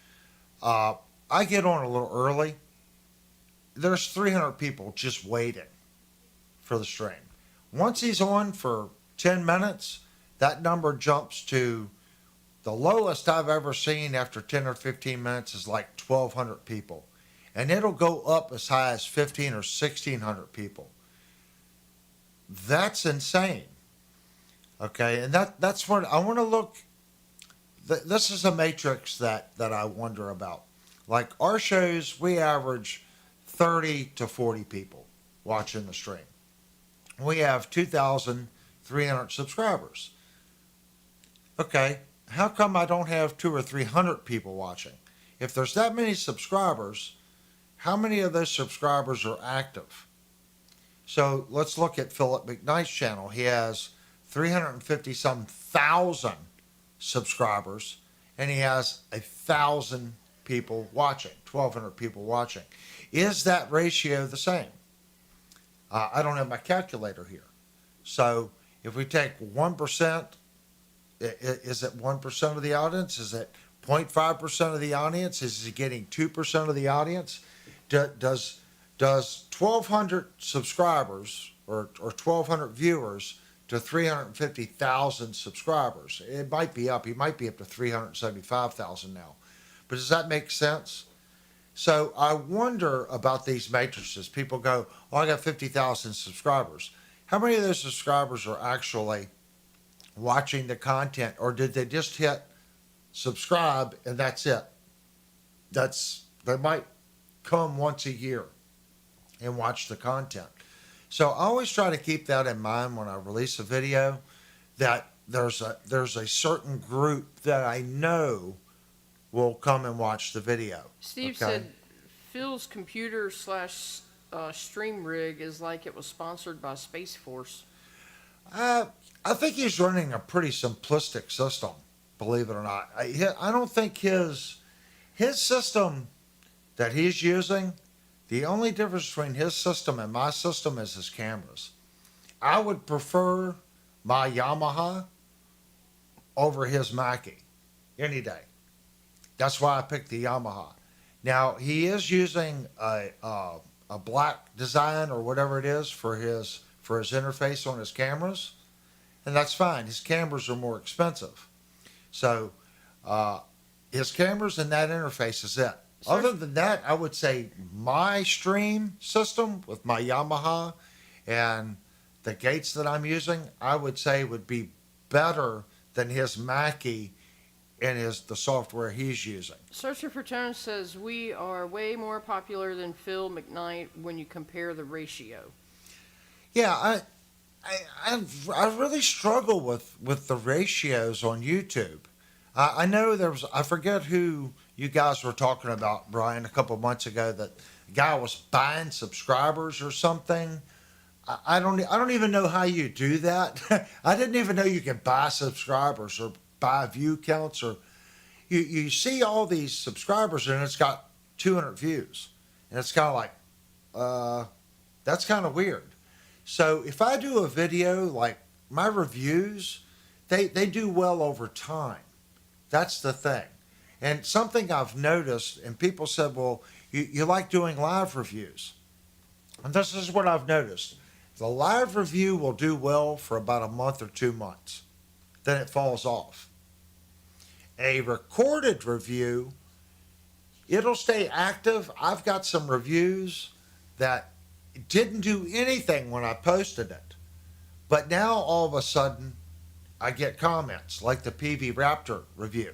Speaker 1: I get on a little early. There's 300 people just waiting for the stream. Once he's on for 10 minutes, that number jumps to the lowest I've ever seen after 10 or 15 minutes is like 1,200 people. And it'll go up as high as 1,500 or 1,600 people. That's insane. Okay, and that's what I want to look. This is a matrix that I wonder about. Like our shows, we average 30 to 40 people watching the stream. We have 2,300 subscribers. Okay, how come I don't have 200 or 300 people watching? If there's that many subscribers, how many of those subscribers are active? So let's look at Philip McKnight's channel. He has 350-some thousand subscribers, and he has 1,000 people watching, 1,200 people watching. Is that ratio the same? I don't have my calculator here. So if we take 1%, is it 1% of the audience? Is it 0.5% of the audience? Is he getting 2% of the audience? Does 1,200 subscribers or 1,200 viewers, to 350,000 subscribers. It might be up. He might be up to 375,000 now. But does that make sense? So I wonder about these matrices. People go, "Oh, I got 50,000 subscribers." How many of those subscribers are actually watching the content, or did they just hit subscribe and that's it? They might come once a year and watch the content. So I always try to keep that in mind when I release a video, that there's a certain group that I know will come and watch the video.
Speaker 2: Steve
Speaker 1: Okay?
Speaker 2: said Phil's computer slash stream rig is like it was sponsored by Space Force.
Speaker 1: I think he's running a pretty simplistic system, believe it or not. I don't think his system that he's using, the only difference between his system and my system is his cameras. I would prefer my Yamaha over his Mackie any day. That's why I picked the Yamaha. Now, he is using a black design or whatever it is for his interface on his cameras, and that's fine. His cameras are more expensive. So his cameras and that interface is it. Other than that, I would say my stream system with my Yamaha and the gates that I'm using, I would say would be better than his Mackie and the software he's using.
Speaker 2: Searcher for Tone says we are way more popular than Phil McKnight when you compare the ratio.
Speaker 1: Yeah, I really struggle with the ratios on YouTube. I know I forget who you guys were talking about, Brian, a couple of months ago, that the guy was buying subscribers or something. I don't even know how you do that. I didn't even know you could buy subscribers or buy view counts, or you see all these subscribers and it's got 200 views, and it's kind of like that's kind of weird. So if I do a video, like my reviews, they do well over time. That's the thing. And something I've noticed, and people said, well, you like doing live reviews. And this is what I've noticed. The live review will do well for about a month or 2 months. Then it falls off. A recorded review, it'll stay active. I've got some reviews that didn't do anything when I posted it. But now all of a sudden, I get comments like the PV Raptor review.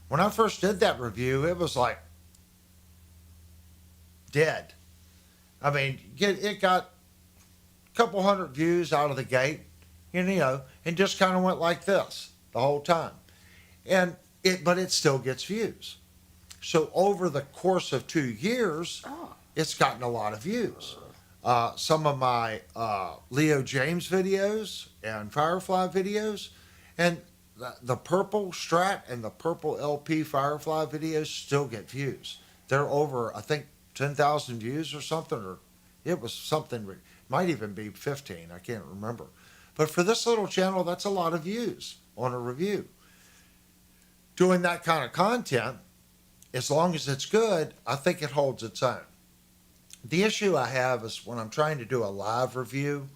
Speaker 1: When I first did that review, it was like dead. I mean, it got a couple hundred views out of the gate, and just kind of went like this the whole time. But it still gets views. So over the course of 2 years, it's gotten a lot of views. Some of my Leo James videos and Firefly videos, and the purple Strat and the purple LP Firefly videos still get views. They're over, I think, 10,000 views or something, or it was something, might even be 15, I can't remember. But for this little channel, that's a lot of views on a review. Doing that kind of content, as long as it's good, I think it holds its own. The issue I have is when I'm trying to do a live review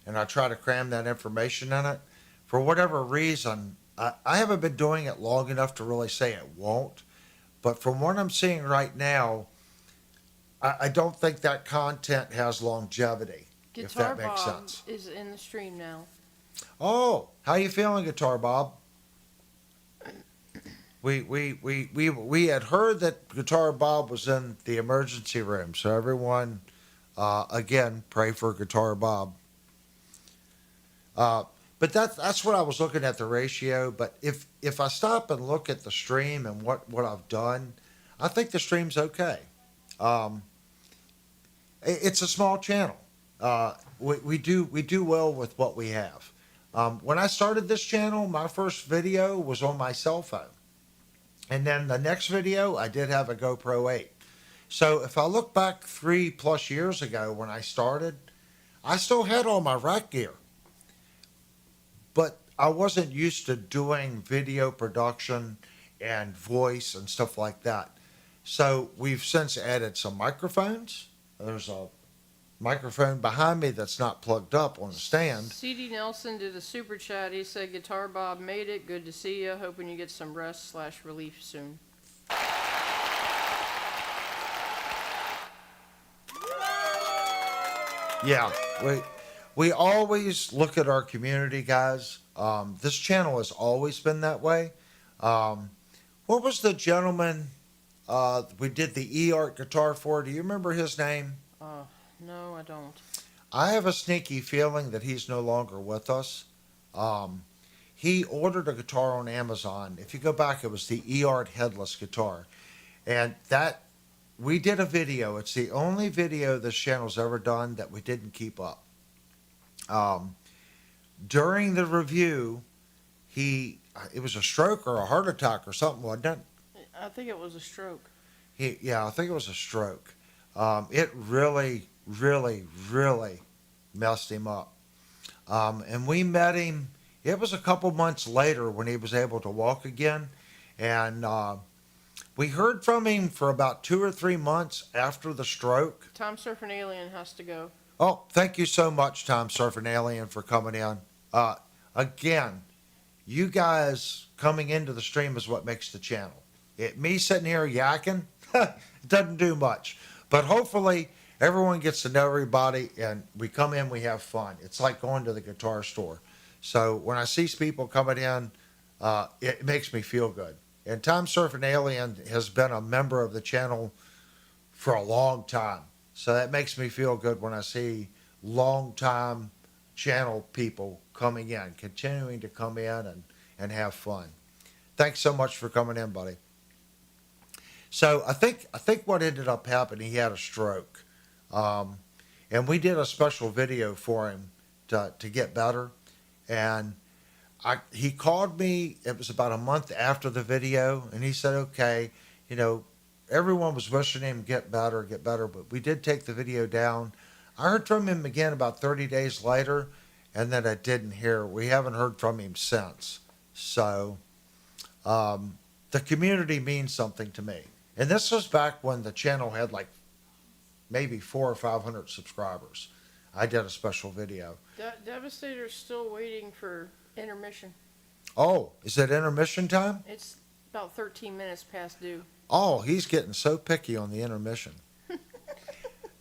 Speaker 1: and I try to cram that information in it, for whatever reason, I haven't been doing it long enough to really say it won't. But from what I'm seeing right now, I don't think that content has longevity, if
Speaker 2: Guitar
Speaker 1: that makes
Speaker 2: Bob
Speaker 1: sense.
Speaker 2: is in the stream now.
Speaker 1: Oh, how you feeling, Guitar Bob? We had heard that Guitar Bob was in the emergency room, so everyone, again, pray for Guitar Bob. But that's what I was looking at, the ratio. But if I stop and look at the stream and what I've done, I think the stream's okay. It's a small channel. We do well with what we have. When I started this channel, my first video was on my cell phone. And then the next video, I did have a GoPro 8. So if I look back 3+ years ago when I started, I still had all my rack gear. But I wasn't used to doing video production and voice and stuff like that. So we've since added some microphones. There's a microphone behind me that's not plugged up on the stand.
Speaker 2: CD Nelson did a super chat. He said, Guitar Bob made it. Good to see you. Hoping you get some rest / relief soon.
Speaker 1: Yeah, we always look at our community, guys. This channel has always been that way. What was the gentleman we did the E-Art guitar for? Do you remember his name?
Speaker 2: No, I don't.
Speaker 1: I have a sneaky feeling that he's no longer with us. He ordered a guitar on Amazon. If you go back, it was the E-Art headless guitar. And that, we did a video. It's the only video this channel's ever done that we didn't keep up. During the review, it was a stroke or a heart attack or something, wasn't it?
Speaker 2: I think it was a stroke.
Speaker 1: Yeah, I think it was a stroke. It really, really, really messed him up. And we met him, it was a couple months later when he was able to walk again. And we heard from him for about 2 or 3 months after the stroke.
Speaker 2: Tom Surfing Alien has to go.
Speaker 1: Oh, thank you so much, Tom Surfing Alien, for coming in. Again, you guys coming into the stream is what makes the channel. Me sitting here yakking, it doesn't do much. But hopefully everyone gets to know everybody and we come in, we have fun. It's like going to the guitar store. So when I see people coming in, it makes me feel good. And Tom Surfing Alien has been a member of the channel for a long time. So that makes me feel good when I see long-time channel people coming in, continuing to come in and have fun. Thanks so much for coming in, buddy. So I think what ended up happening, he had a stroke. And we did a special video for him to get better. And he called me, it was about a month after the video, and he said, okay, everyone was wishing him get better, but we did take the video down. I heard from him again about 30 days later, and then I didn't hear. We haven't heard from him since. So the community means something to me. And this was back when the channel had like maybe 400 or 500 subscribers. I did a special video.
Speaker 2: Devastator's still waiting for intermission.
Speaker 1: Oh, is it intermission time?
Speaker 2: It's about 13 minutes past due.
Speaker 1: Oh, he's getting so picky on the intermission.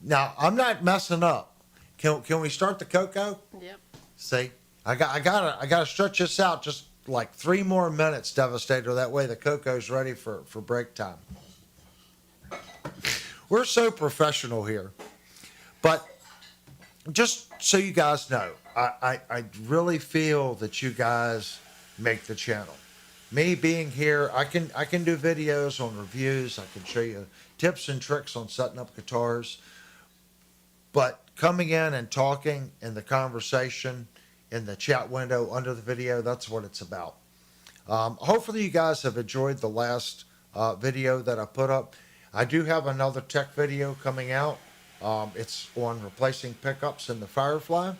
Speaker 1: Now, I'm not messing up. Can we start the cocoa?
Speaker 2: Yep.
Speaker 1: See, I gotta stretch this out just like 3 more minutes, Devastator. That way the cocoa's ready for break time. We're so professional here. But just so you guys know, I really feel that you guys make the channel. Me being here, I can do videos on reviews. I can show you tips and tricks on setting up guitars. But coming in and talking in the conversation in the chat window under the video, that's what it's about. Hopefully you guys have enjoyed the last video that I put up. I do have another tech video coming out. It's on replacing pickups in the Firefly.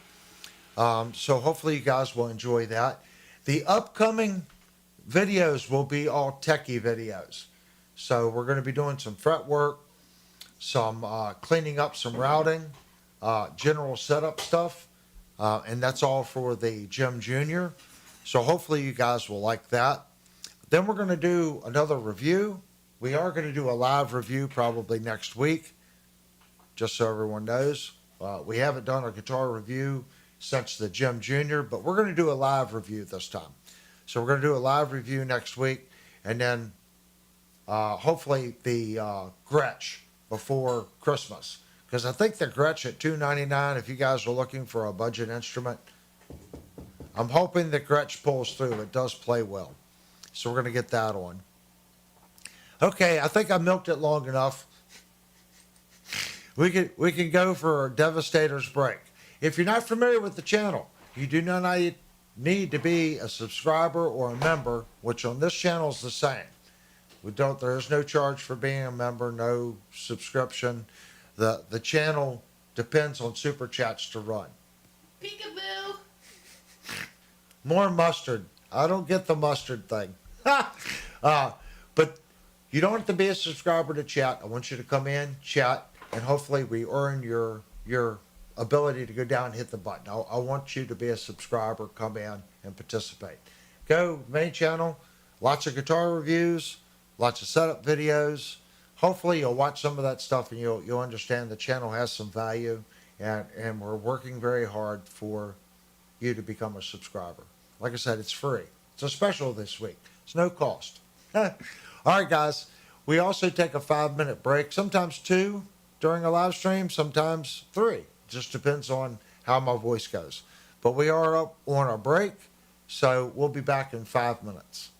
Speaker 1: So hopefully you guys will enjoy that. The upcoming videos will be all techie videos. So we're going to be doing some fret work, some cleaning up some routing, general setup stuff, and that's all for the Jim Jr. So hopefully you guys will like that. Then we're going to do another review. We are going to do a live review probably next week, just so everyone knows. We haven't done a guitar review since the Jim Jr., but we're going to do a live review this time. So we're going to do a live review next week, and then hopefully the Gretsch before Christmas. Because I think the Gretsch at $299, if you guys are looking for a budget instrument, I'm hoping the Gretsch pulls through. It does play well. So we're going to get that on. Okay, I think I milked it long enough. We can go for Devastator's break. If you're not familiar with the channel, you do not need to be a subscriber or a member, which on this channel is the same. There is no charge for being a member, no subscription. The channel depends on super chats to run.
Speaker 2: Peekaboo.
Speaker 1: More mustard. I don't get the mustard thing. But you don't have to be a subscriber to chat. I want you to come in, chat, and hopefully we earn your ability to go down and hit the button. I want you to be a subscriber, come in and participate. Go main channel, lots of guitar reviews, lots of setup videos. Hopefully you'll watch some of that stuff and you'll understand the channel has some value, and we're working very hard for you to become a subscriber. Like I said, it's free. It's a special this week. It's no cost. All right, guys. We also take a 5-minute break, sometimes 2 during a live stream, sometimes 3. Just depends on how my voice goes. But we are up on our break, so we'll be back in 5 minutes.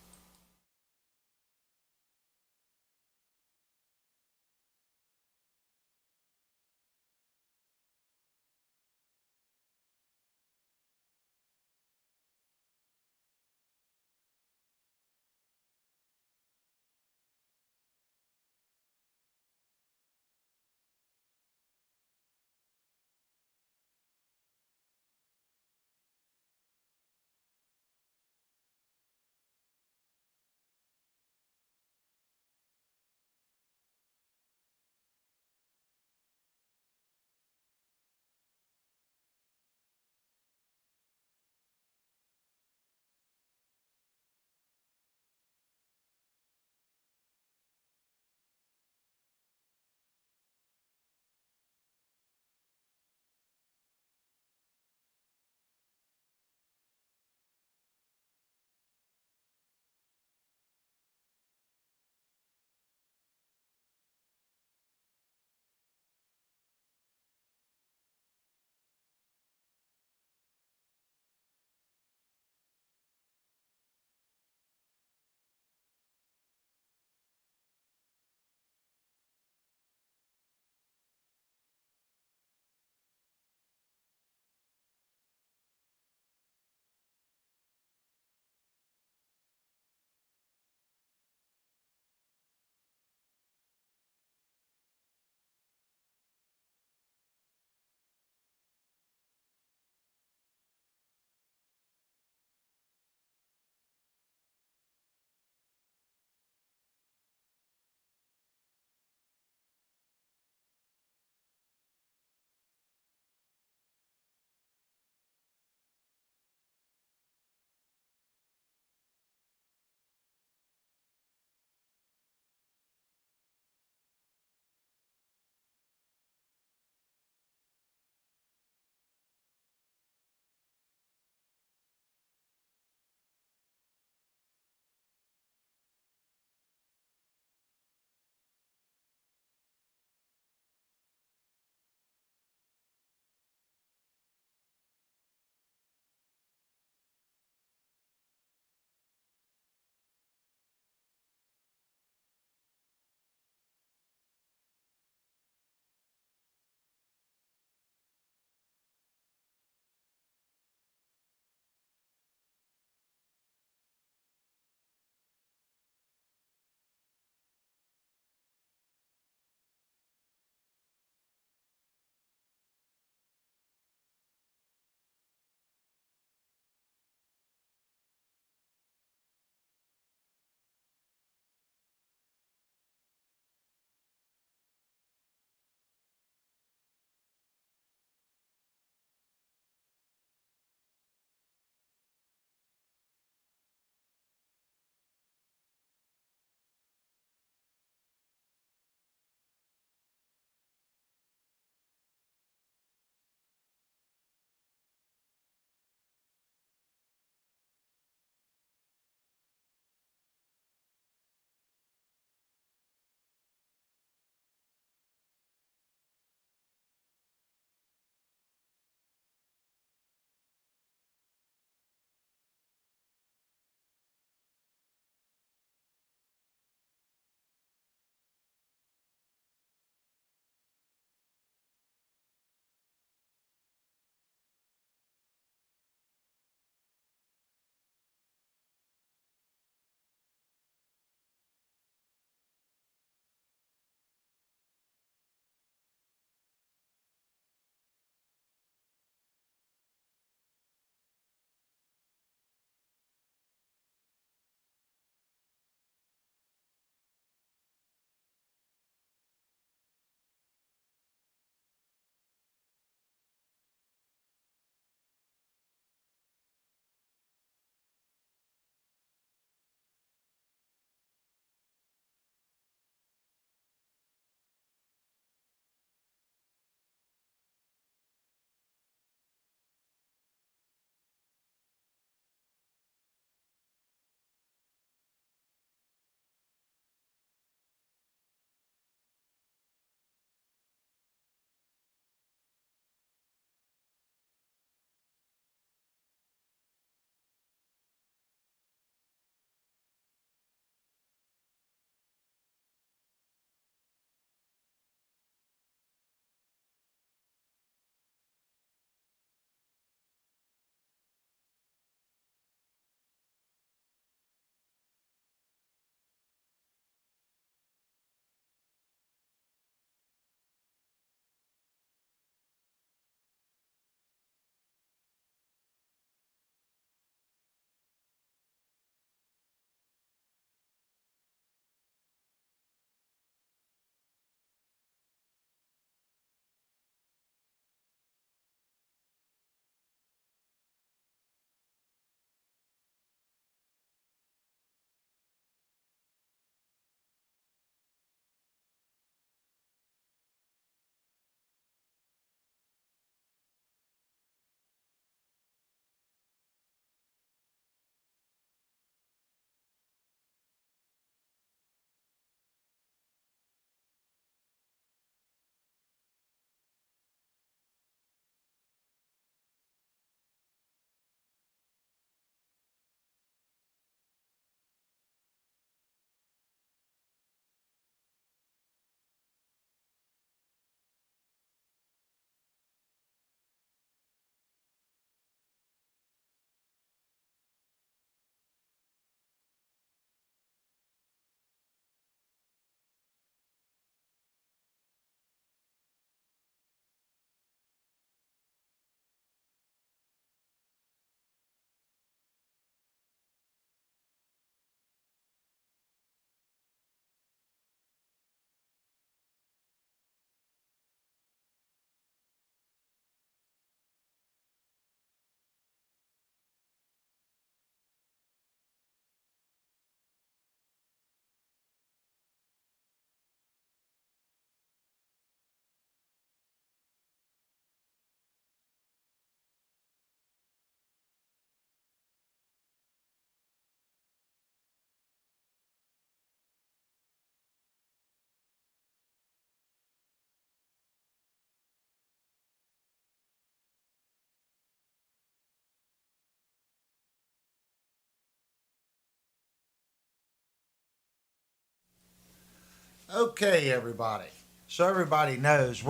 Speaker 1: Okay, everybody. So everybody knows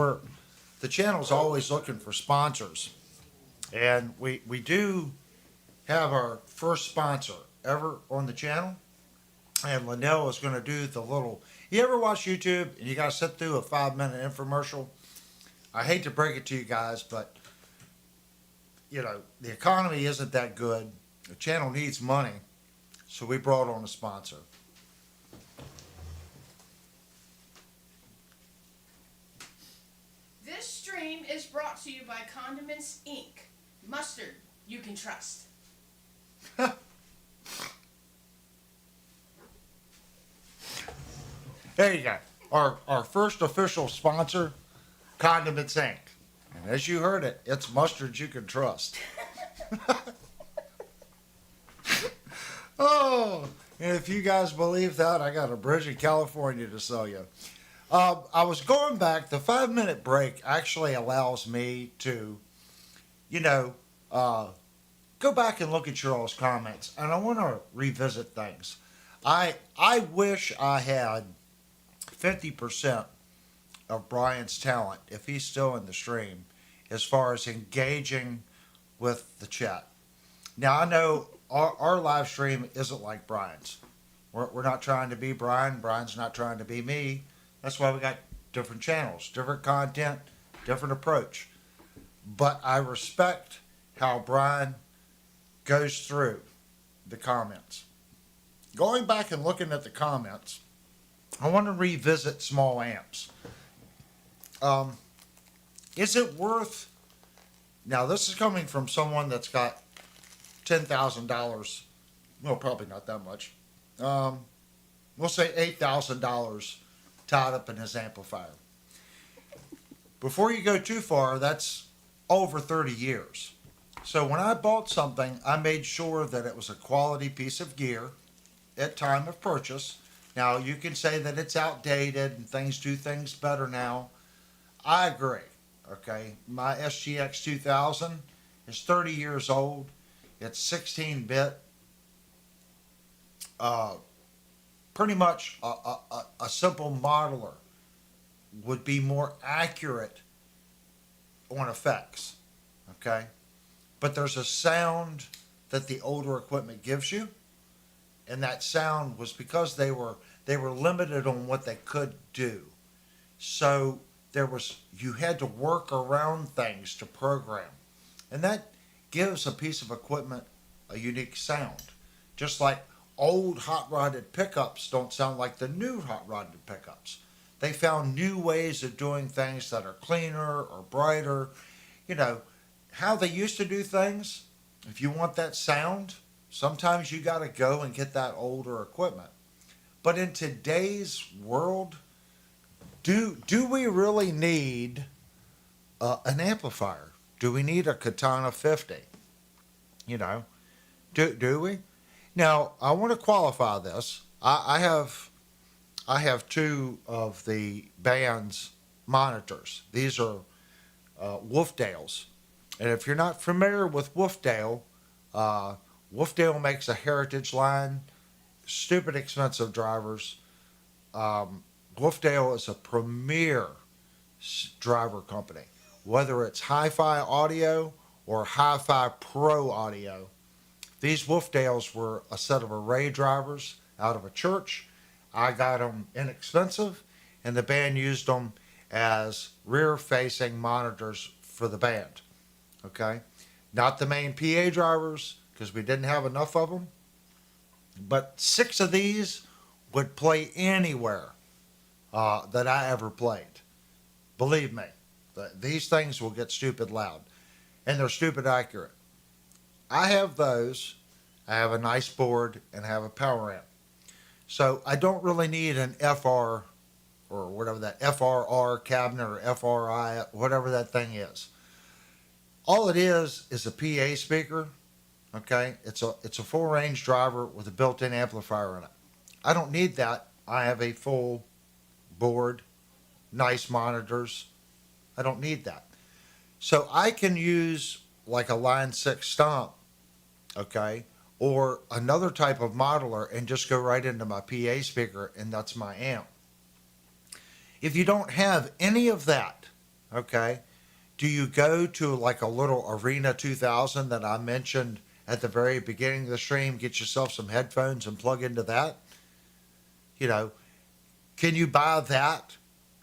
Speaker 1: the channel's always looking for sponsors, and we do have our first sponsor ever on the channel, and Linnell is going to do the little. You ever watch YouTube and you got to sit through a 5 minute infomercial? I hate to break it to you guys, but the economy isn't that good. The channel needs money, so we brought on a sponsor.
Speaker 2: This stream is brought to you by Condiments Inc. Mustard you can trust.
Speaker 1: There you go. Our first official sponsor, Condiments Inc. And as you heard it, it's mustard you can trust. Oh, and if you guys believe that, I got a bridge in California to sell you. I was going back. The 5 minute break actually allows me to, go back and look at your all's comments, and I want to revisit things. I wish I had 50% of Brian's talent, if he's still in the stream, as far as engaging with the chat. Now, I know our live stream isn't like Brian's. We're not trying to be Brian. Brian's not trying to be me. That's why we got different channels, different content, different approach. But I respect how Brian goes through the comments. Going back and looking at the comments, I want to revisit small amps. Is it worth? Now, this is coming from someone that's got $10,000. Well, probably not that much. We'll say $8,000 tied up in his amplifier. Before you go too far, that's over 30 years. So when I bought something, I made sure that it was a quality piece of gear at time of purchase. Now, you can say that it's outdated and things do things better now. I agree. Okay, my SGX 2000 is 30 years old. It's 16-bit. Pretty much a simple modeler would be more accurate on effects. Okay, but there's a sound that the older equipment gives you, and that sound was because they were limited on what they could do. So you had to work around things to program, and that gives a piece of equipment a unique sound. Just like old hot rodded pickups don't sound like the new hot rodded pickups. They found new ways of doing things that are cleaner or brighter. How they used to do things. If you want that sound, sometimes you got to go and get that older equipment. But in today's world, do we really need an amplifier? Do we need a Katana 50? Do we? Now, I want to qualify this. I have two of the band's monitors. These are Wolfdale's. And if you're not familiar with Wolfdale, Wolfdale makes a heritage line, stupid expensive drivers. Wolfdale is a premier driver company, whether it's hi-fi audio or hi-fi pro audio. These Wolfdales were a set of array drivers out of a church. I got them inexpensive, and the band used them as rear-facing monitors for the band. Okay, not the main PA drivers because we didn't have enough of them, but 6 of these would play anywhere that I ever played. Believe me, these things will get stupid loud, and they're stupid accurate. I have those. I have a nice board and I have a power amp. So I don't really need an FR or whatever that FRR cabinet or FRI, whatever that thing is. All it is a PA speaker. Okay, it's a full range driver with a built-in amplifier in it. I don't need that. I have a full board, nice monitors. I don't need that. So I can use like a Line 6 stomp, okay, or another type of modeler and just go right into my PA speaker, and that's my amp. If you don't have any of that, okay, do you go to like a little Arena 2000 that I mentioned at the very beginning of the stream? Get yourself some headphones and plug into that. You know, can you buy that,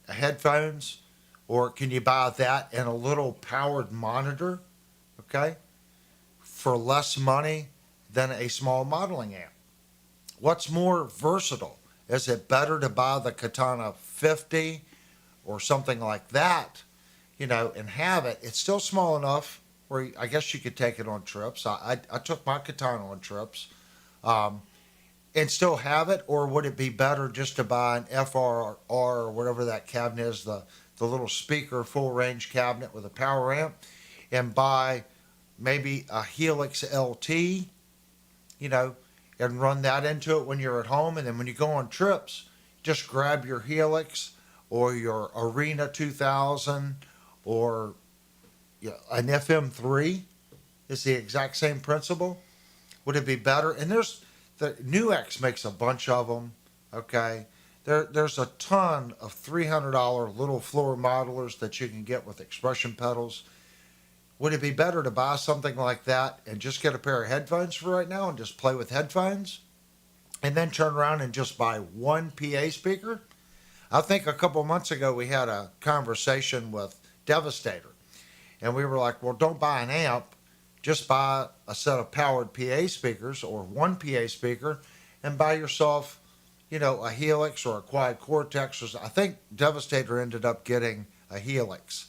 Speaker 1: headphones, or can you buy that and a little powered monitor, okay, for less money than a small modeling amp? What's more versatile? Is it better to buy the Katana 50 or something like that, and have it? It's still small enough where I guess you could take it on trips. I took my Katana on trips, um, and still have it, or would it be better just to buy an FRR or whatever that cabinet is, the little speaker full range cabinet with a power amp, and buy maybe a Helix LT, you know, and run that into it when you're at home, and then when you go on trips, just grab your Helix or your Arena 2000 or an FM3. It's the exact same principle. Would it be better? And the Nuix makes a bunch of them. Okay, there's a ton of $300 little floor modelers that you can get with expression pedals. Would it be better to buy something like that and just get a pair of headphones for right now and just play with headphones, and then turn around and just buy one PA speaker? I think a couple months ago we had a conversation with Devastator, and we were like, well, don't buy an amp, just buy a set of powered PA speakers or one PA speaker, and buy yourself, a Helix or a Quiet Cortex. I think Devastator ended up getting a Helix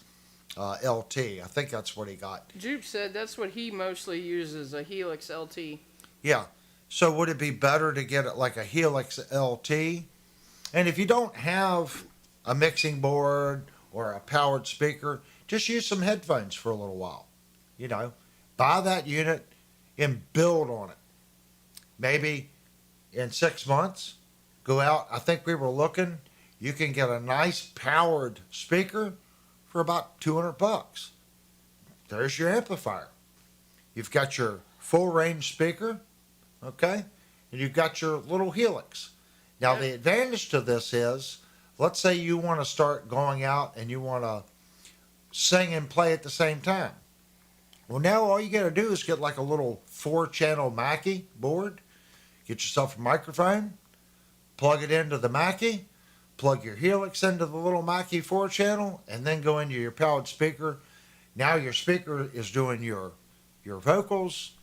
Speaker 1: LT. I think that's what he got.
Speaker 2: Jupe said that's what he mostly uses, a Helix LT.
Speaker 1: Yeah. So would it be better to get it like a Helix LT? And if you don't have a mixing board or a powered speaker, just use some headphones for a little while. Buy that unit and build on it. Maybe in 6 months, go out. I think we were looking, you can get a nice powered speaker for about $200. There's your amplifier. You've got your full range speaker, okay? And you've got your little Helix. Now, the advantage to this is, let's say you want to start going out and you want to sing and play at the same time. Well, now all you got to do is get like a little 4-channel Mackie board, get yourself a microphone, plug it into the Mackie, plug your Helix into the little Mackie 4-channel, and then go into your powered speaker. Now your speaker is doing your vocals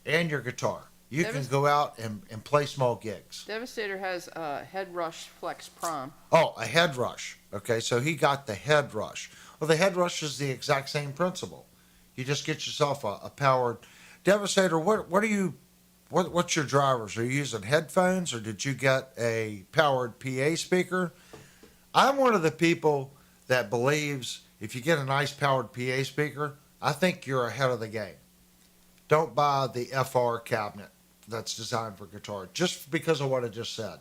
Speaker 1: and your guitar. You can go out and play small gigs.
Speaker 2: Devastator has a Head Rush Flex Prime.
Speaker 1: Oh, a Head Rush. Okay, so he got the Head Rush. Well, the Head Rush is the exact same principle. You just get yourself a powered Devastator. What's your drivers? Are you using headphones, or did you get a powered PA speaker? I'm one of the people that believes if you get a nice powered PA speaker, I think you're ahead of the game. Don't buy the FR cabinet that's designed for guitar, just because of what I just said.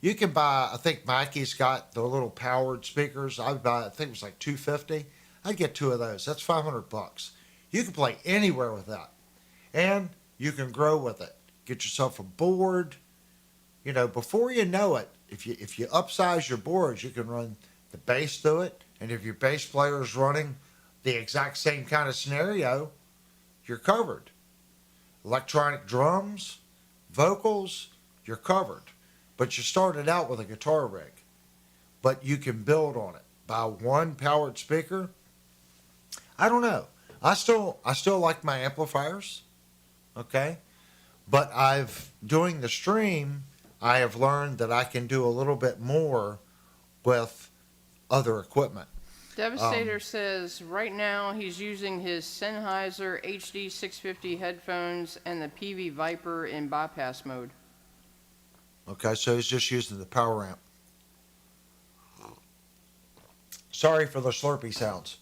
Speaker 1: You can buy, I think Mackey's got the little powered speakers. I think it was like $250. I'd get 2 of those. That's $500. You can play anywhere with that. And you can grow with it. Get yourself a board. Before you know it, if you upsize your boards, you can run the bass through it. And if your bass player is running the exact same kind of scenario, you're covered. Electronic drums, vocals, you're covered. But you started out with a guitar rig. But you can build on it. Buy one powered speaker. I don't know. I still like my amplifiers. Okay? But doing the stream, I have learned that I can do a little bit more with other equipment.
Speaker 2: Devastator says right now he's using his Sennheiser HD 650 headphones and the PV Viper in bypass mode.
Speaker 1: Okay, so he's just using the power amp. Sorry for the slurpy sounds.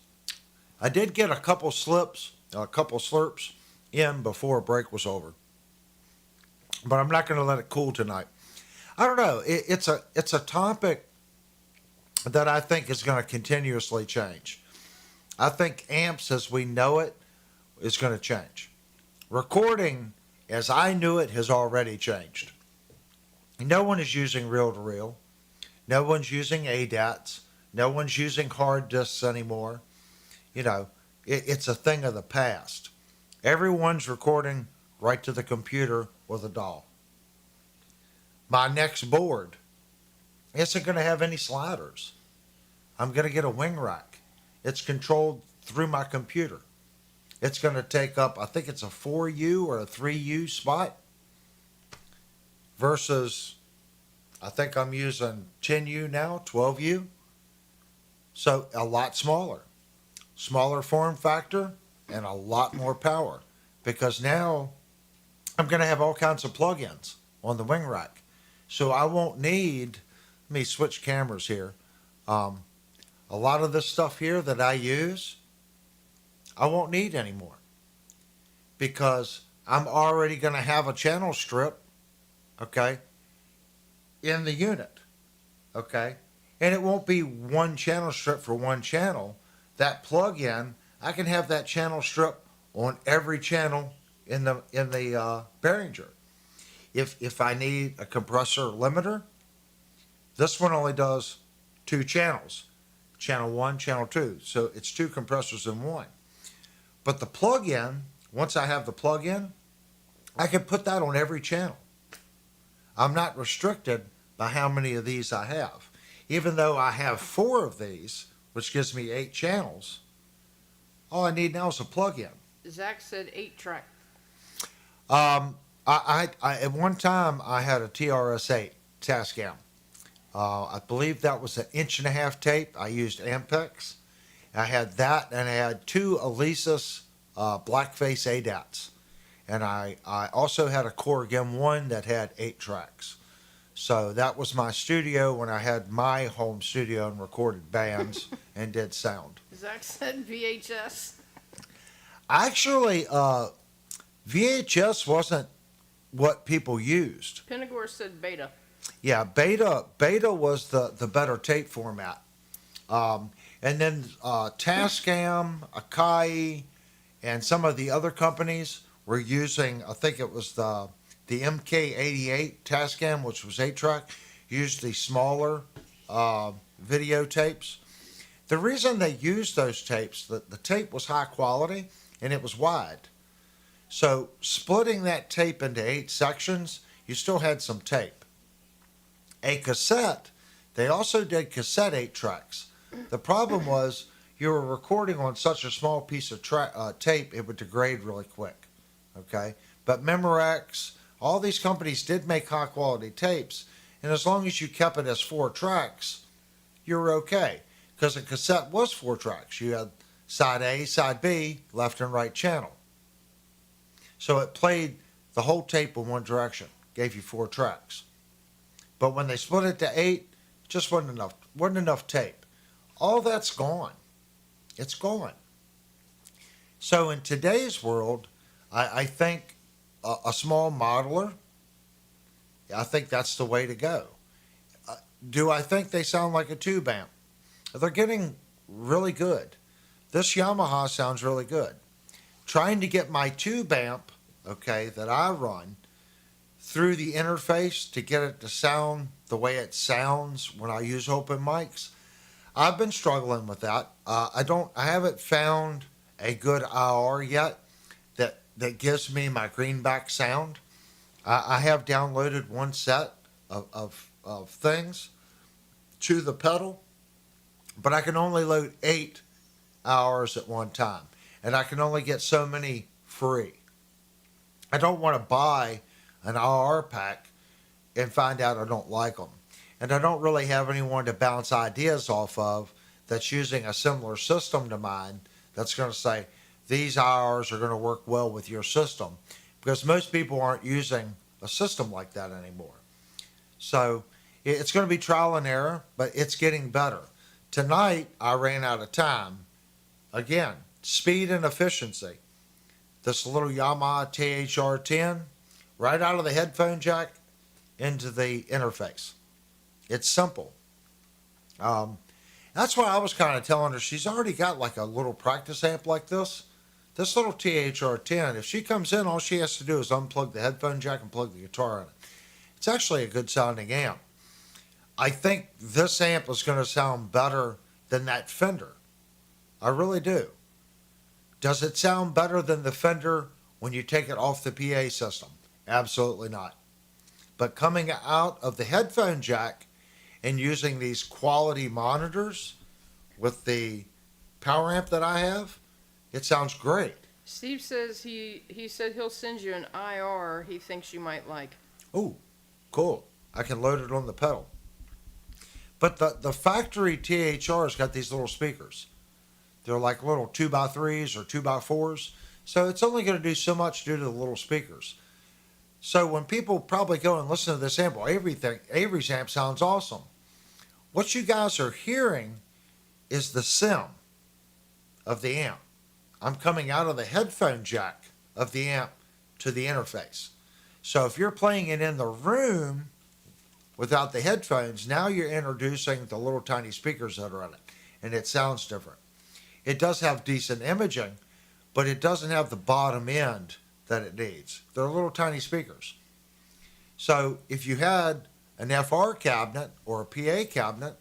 Speaker 1: I did get a couple slurps in before break was over. But I'm not going to let it cool tonight. I don't know. It's a topic that I think is going to continuously change. I think amps as we know it is going to change. Recording as I knew it has already changed. No one is using reel-to-reel. No one's using ADATs. No one's using hard disks anymore. You know, it's a thing of the past. Everyone's recording right to the computer with a DAW. My next board isn't going to have any sliders. I'm going to get a wing rack. It's controlled through my computer. It's going to take up, I think it's a 4U or a 3U spot versus, I think I'm using 10U now, 12U. So a lot smaller. Smaller form factor and a lot more power because now I'm going to have all kinds of plugins on the wing rack. So I won't need, let me switch cameras here. A lot of this stuff here that I use, I won't need anymore because I'm already going to have a channel strip, okay, in the unit, okay? And it won't be one channel strip for one channel. That plug-in, I can have that channel strip on every channel in the Behringer. If I need a compressor limiter, this one only does 2 channels, channel 1, channel 2. So it's 2 compressors in one. But the plug-in, once I have the plug-in, I can put that on every channel. I'm not restricted by how many of these I have. Even though I have 4 of these, which gives me 8 channels, all I need now is a plug-in.
Speaker 2: Zach said 8-track.
Speaker 1: I at one time I had a TRS-8 Tascam. I believe that was an 1.5-inch tape. I used Ampex. I had that, and I had 2 Alesis blackface ADATs. And I also had a Korg M1 that had 8 tracks. So that was my studio when I had my home studio and recorded bands and did sound.
Speaker 2: Zach said VHS.
Speaker 1: Actually, VHS wasn't what people used.
Speaker 2: Penagor said Beta.
Speaker 1: Yeah, Beta was the better tape format. And then Tascam, Akai, and some of the other companies were using, I think it was the MK88 Tascam, which was 8-track, used the smaller video tapes. The reason they used those tapes, the tape was high quality and it was wide. So splitting that tape into 8 sections, you still had some tape. A cassette, they also did cassette 8 tracks. The problem was you were recording on such a small piece of tape, it would degrade really quick. Okay, but Memorex, all these companies did make high quality tapes, and as long as you kept it as 4 tracks, you were okay. Because a cassette was 4 tracks. You had side A, side B, left and right channel. So it played the whole tape in one direction, gave you 4 tracks. But when they split it to 8, just wasn't enough tape. All that's gone. It's gone. So in today's world, I think a small modeler, I think that's the way to go. Do I think they sound like a tube amp? They're getting really good. This Yamaha sounds really good. Trying to get my tube amp, okay, that I run through the interface to get it to sound the way it sounds when I use open mics, I've been struggling with that. I haven't found a good IR yet that gives me my greenback sound. I have downloaded one set of things to the pedal, but I can only load 8 hours at one time, and I can only get so many free. I don't want to buy an IR pack and find out I don't like them. And I don't really have anyone to bounce ideas off of that's using a similar system to mine that's going to say, these IRs are going to work well with your system. Because most people aren't using a system like that anymore. So it's going to be trial and error, but it's getting better. Tonight, I ran out of time. Again, speed and efficiency. This little Yamaha THR-10, right out of the headphone jack into the interface. It's simple. That's why I was kind of telling her she's already got like a little practice amp like this. This little THR-10, if she comes in, all she has to do is unplug the headphone jack and plug the guitar in it. It's actually a good sounding amp. I think this amp is going to sound better than that Fender. I really do. Does it sound better than the Fender when you take it off the PA system? Absolutely not. But coming out of the headphone jack and using these quality monitors with the power amp that I have, it sounds great.
Speaker 2: Steve says he said he'll send you an IR he thinks you might like.
Speaker 1: Oh, cool. I can load it on the pedal. But the factory THR's got these little speakers. They're like little 2x3s or 2x4s. So it's only going to do so much due to the little speakers. So when people probably go and listen to this amp, well, Avery's amp sounds awesome. What you guys are hearing is the sim of the amp. I'm coming out of the headphone jack of the amp to the interface. So if you're playing it in the room without the headphones, now you're introducing the little tiny speakers that are in it, and it sounds different. It does have decent imaging, but it doesn't have the bottom end that it needs. They're little tiny speakers. So if you had an FR cabinet or a PA cabinet,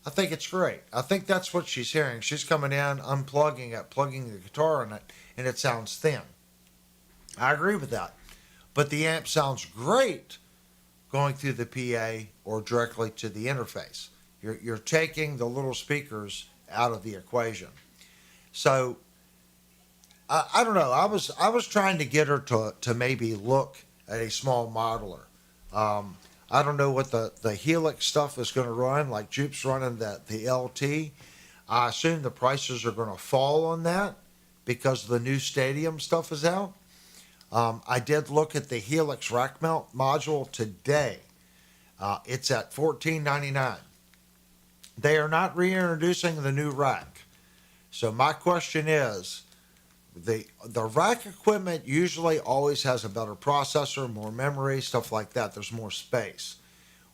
Speaker 1: I think it's great. I think that's what she's hearing. She's coming in, unplugging it, plugging the guitar in it, and it sounds thin. I agree with that. But the amp sounds great going through the PA or directly to the interface. You're taking the little speakers out of the equation. So I don't know. I was trying to get her to maybe look at a small modeler. I don't know what the Helix stuff is going to run. Like Jupe's running the LT. I assume the prices are going to fall on that because the new Stadium stuff is out. I did look at the Helix rack mount module today. It's at $14.99. They are not reintroducing the new rack. So my question is, the rack equipment usually always has a better processor, more memory, stuff like that. There's more space.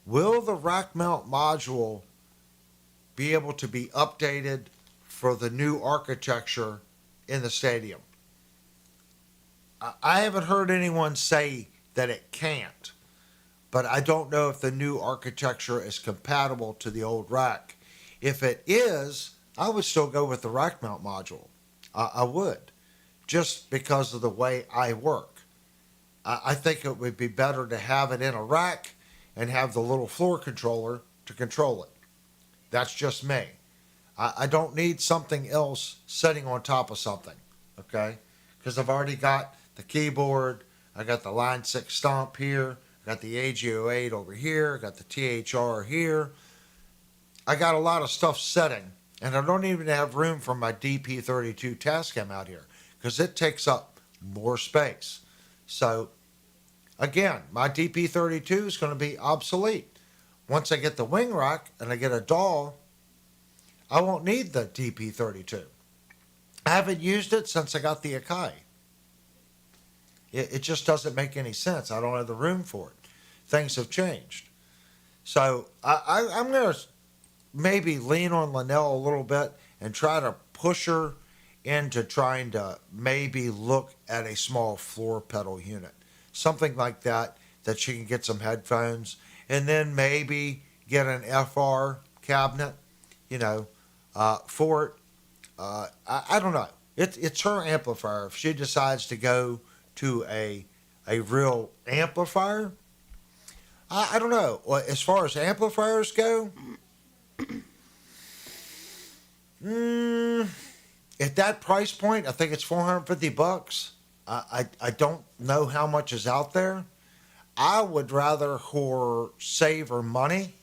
Speaker 1: Will the rack mount module be able to be updated for the new architecture in the Stadium? I haven't heard anyone say that it can't, but I don't know if the new architecture is compatible to the old rack. If it is, I would still go with the rack mount module. I would, just because of the way I work. I think it would be better to have it in a rack and have the little floor controller to control it. That's just me. I don't need something else sitting on top of something, okay? Because I've already got the keyboard, I got the Line 6 stomp here, got the AG08 over here, got the THR here. I got a lot of stuff setting, and I don't even have room for my DP32 Tascam out here because it takes up more space. So, again, my DP32 is going to be obsolete. Once I get the wing rack and I get a DAW, I won't need the DP32. I haven't used it since I got the Akai. It just doesn't make any sense. I don't have the room for it. Things have changed. So I'm going to maybe lean on Linnell a little bit and try to push her into trying to maybe look at a small floor pedal unit. Something like that she can get some headphones. And then maybe get an FR cabinet, for it. I don't know. It's her amplifier. If she decides to go to a real amplifier, I don't know. Well, as far as amplifiers go, at that price point, I think it's $450. I don't know how much is out there. I would rather her save her money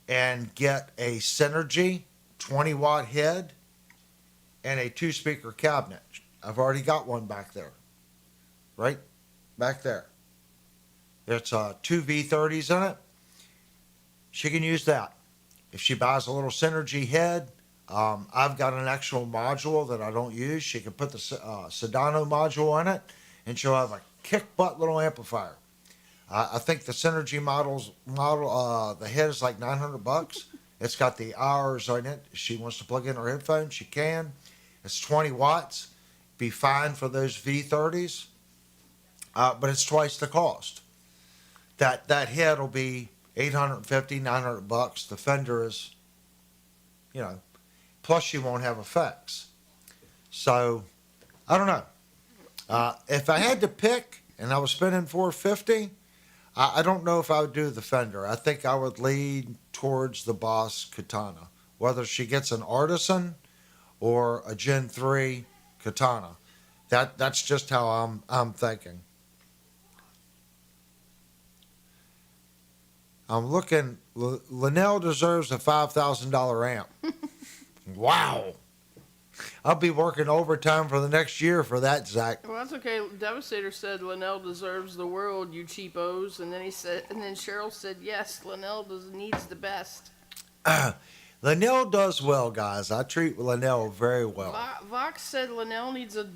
Speaker 1: and get a Synergy 20-watt head and a 2-speaker cabinet. I've already got one back there. Right back there. It's 2 V30s in it. She can use that. If she buys a little Synergy head, I've got an actual module that I don't use. She can put the Sedano module in it, and she'll have a kick-butt little amplifier. I think the Synergy model, the head is like $900. It's got the hours on it. If she wants to plug in her headphones, she can. It's 20 watts. Be fine for those V30s. But it's twice the cost. That head will be $850, $900. The Fender is, you know, plus you won't have effects. So, I don't know. If I had to pick and I was spending $450, I don't know if I would do the Fender. I think I would lean towards the Boss Katana, whether she gets an Artisan or a Gen 3 Katana. That's just how I'm thinking. I'm looking. Linnell deserves a $5,000 amp. Wow. I'll be working overtime for the next year for that, Zach.
Speaker 2: Well, that's okay. Devastator said Linnell deserves the world, you cheapos, and then Cheryl said, yes, Linnell needs the best.
Speaker 1: Linnell does well, guys. I treat Linnell very well.
Speaker 2: Vox said Linnell needs a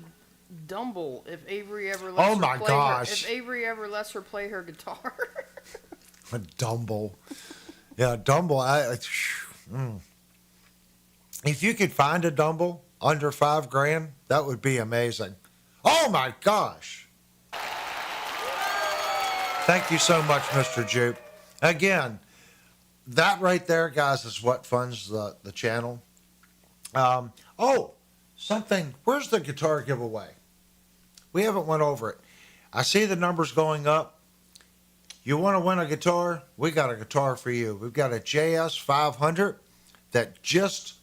Speaker 2: Dumble if Avery ever
Speaker 1: Oh my gosh.
Speaker 2: If Avery ever lets her play her guitar.
Speaker 1: A Dumble. Yeah, Dumble. If you could find a Dumble under $5,000, that would be amazing. Oh my gosh. Thank you so much, Mr. Jupe. Again, that right there, guys, is what funds the channel. Something. Where's the guitar giveaway? We haven't went over it. I see the numbers going up. You want to win a guitar? We got a guitar for you. We've got a JS 500 that just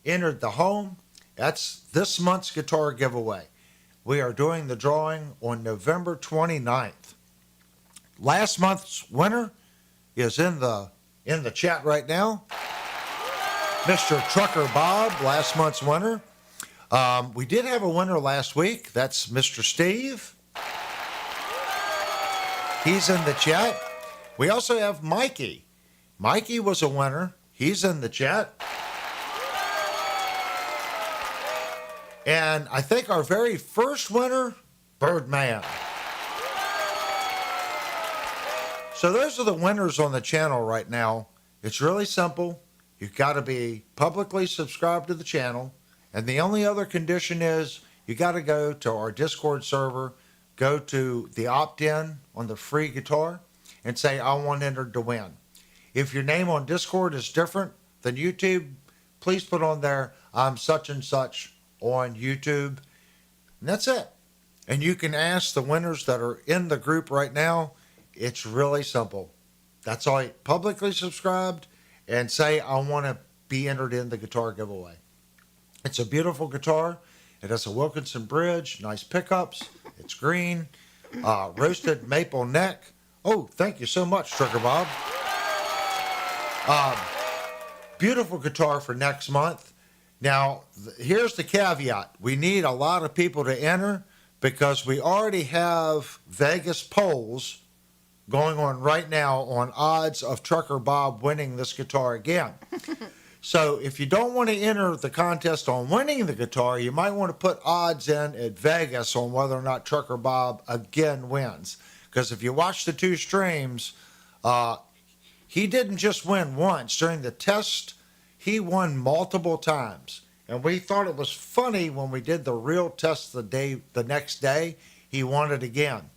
Speaker 1: entered the home. That's this month's guitar giveaway. We are doing the drawing on November 29th. Last month's winner is in the chat right now. Mr. Trucker Bob, last month's winner. We did have a winner last week. That's Mr. Steve. He's in the chat. We also have Mikey. Mikey was a winner. He's in the chat. And I think our very first winner, Birdman. So those are the winners on the channel right now. It's really simple. You've got to be publicly subscribed to the channel. And the only other condition is you got to go to our Discord server, go to the opt-in on the free guitar, and say, I want entered to win. If your name on Discord is different than YouTube, please put on there, I'm such and such on YouTube. And that's it. And you can ask the winners that are in the group right now. It's really simple. That's all. Publicly subscribed and say, I want to be entered in the guitar giveaway. It's a beautiful guitar. It has a Wilkinson bridge, nice pickups. It's green, roasted maple neck. Oh, thank you so much, Trucker Bob. Beautiful guitar for next month. Now, here's the caveat. We need a lot of people to enter because we already have Vegas polls going on right now on odds of Trucker Bob winning this guitar again. So if you don't want to enter the contest on winning the guitar, you might want to put odds in at Vegas on whether or not Trucker Bob again wins. Because if you watch the two streams, he didn't just win once. During the test, he won multiple times. And we thought it was funny when we did the real test the next day, he won it again.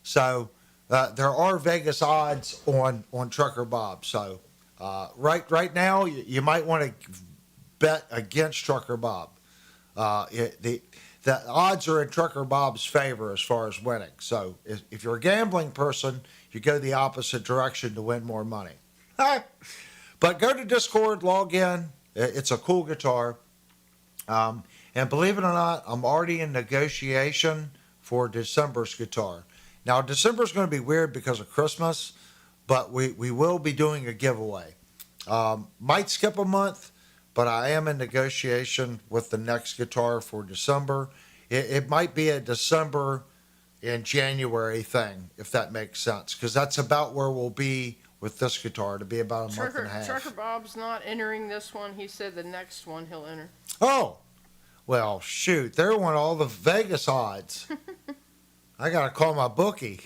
Speaker 1: So there are Vegas odds on Trucker Bob. So right now, you might want to bet against Trucker Bob. The odds are in Trucker Bob's favor as far as winning. So if you're a gambling person, you go the opposite direction to win more money. But go to Discord, log in. It's a cool guitar. And believe it or not, I'm already in negotiation for December's guitar. Now, December's going to be weird because of Christmas, but we will be doing a giveaway. Might skip a month, but I am in negotiation with the next guitar for December. It might be a December and January thing, if that makes sense, because that's about where we'll be with this guitar, to be about a month and a half.
Speaker 2: Trucker Bob's not entering this one. He said the next one he'll enter.
Speaker 1: Oh, well, shoot. They want all the Vegas odds. I got to call my bookie.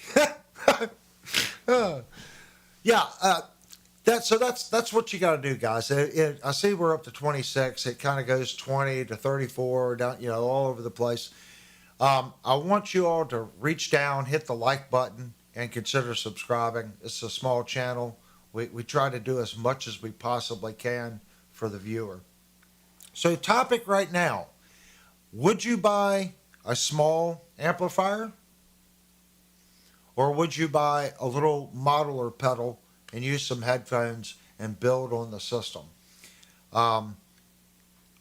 Speaker 1: That's what you got to do, guys. I see we're up to 26. It kind of goes 20 to 34, down, all over the place. I want you all to reach down, hit the like button, and consider subscribing. It's a small channel. We try to do as much as we possibly can for the viewer. So, topic right now: would you buy a small amplifier, or would you buy a little modular pedal and use some headphones and build on the system? Um,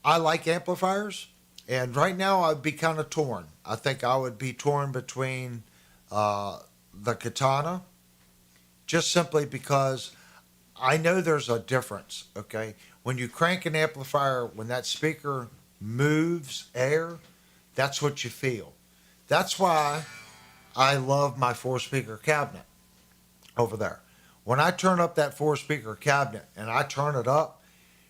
Speaker 1: I like amplifiers, and right now I'd be kind of torn. I think I would be torn between the Katana, just simply because I know there's a difference, okay? When you crank an amplifier, when that speaker moves air, that's what you feel. That's why I love my four speaker cabinet over there. When I turn up that four speaker cabinet and I turn it up,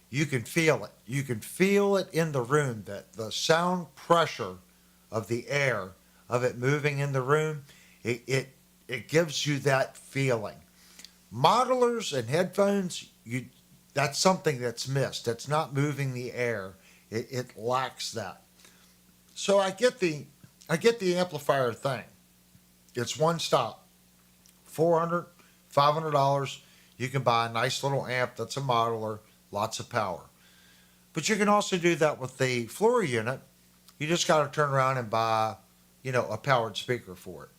Speaker 1: you can feel it. You can feel it in the room, that the sound pressure of the air, of it moving in the room, it gives you that feeling. Modelers and headphones, that's something that's missed. That's not moving the air. It lacks that. So I get the amplifier thing. It's one stop. $400, $500. You can buy a nice little amp that's a modeler, lots of power. But you can also do that with the floor unit. You just got to turn around and buy, a powered speaker for it.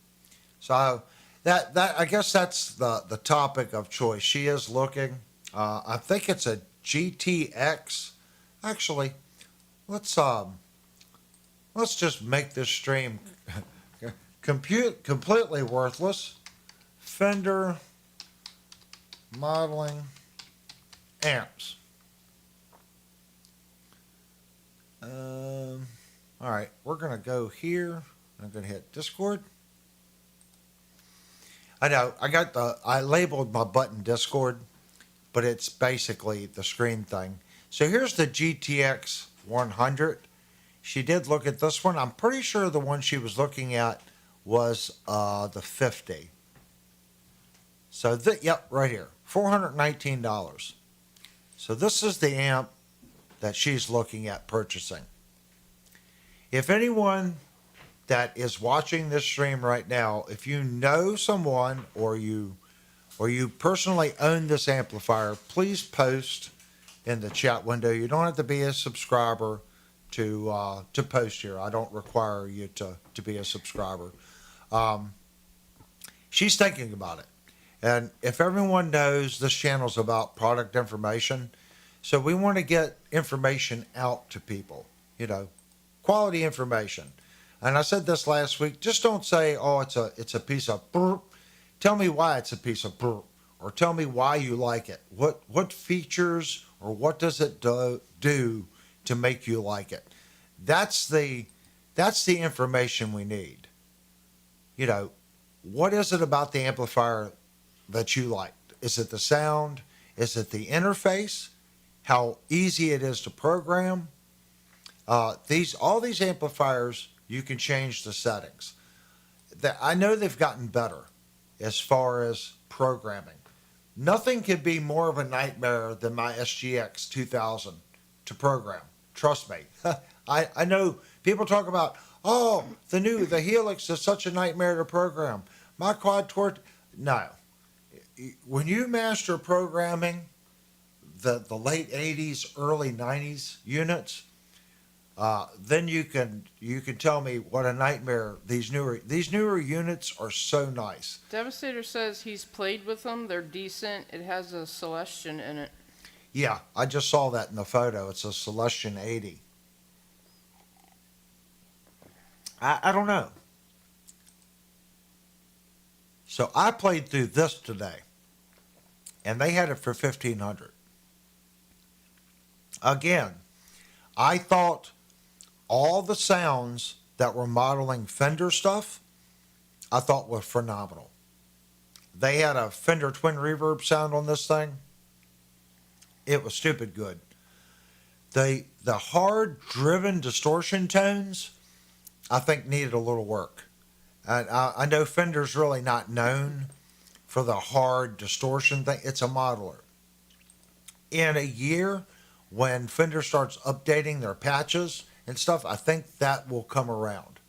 Speaker 1: So that I guess that's the topic of choice. She is looking. I think it's a GTX. Actually, let's just make this stream completely worthless. Fender modeling amps. All right, we're gonna go here. I'm gonna hit Discord. I know I labeled my button Discord, but it's basically the screen thing. So here's the GTX 100. She did look at this one. I'm pretty sure the one she was looking at was the 50. So yep, right here, $419. So this is the amp that she's looking at purchasing. If anyone that is watching this stream right now, if you know someone or you personally own this amplifier, please post in the chat window. You don't have to be a subscriber to post here. I don't require you to be a subscriber. She's thinking about it. And if everyone knows, this channel's about product information. So we want to get information out to people, quality information. And I said this last week, just don't say, oh, it's a piece of burp. Tell me why it's a piece of burp, or tell me why you like it. What features or what does it do to make you like it? That's the information we need. What is it about the amplifier that you like? Is it the sound? Is it the interface? How easy it is to program? All these amplifiers, you can change the settings. I know they've gotten better as far as programming. Nothing could be more of a nightmare than my SGX 2000 to program. Trust me. I know people talk about, the Helix is such a nightmare to program. My quad torque, no. When you master programming the late 80s, early 90s units, then you can tell me what a nightmare these newer units are. So nice.
Speaker 2: Devastator says he's played with them. They're decent. It has a Celestion in it.
Speaker 1: Yeah, I just saw that in the photo. It's a Celestion 80. I don't know. So I played through this today, and they had it for $1,500. Again, I thought all the sounds that were modeling Fender stuff, I thought were phenomenal. They had a Fender twin reverb sound on this thing. It was stupid good. The hard driven distortion tones, I think, needed a little work. And I know Fender's really not known for the hard distortion thing. It's a modeler. In a year, when Fender starts updating their patches and stuff, I think that will come around.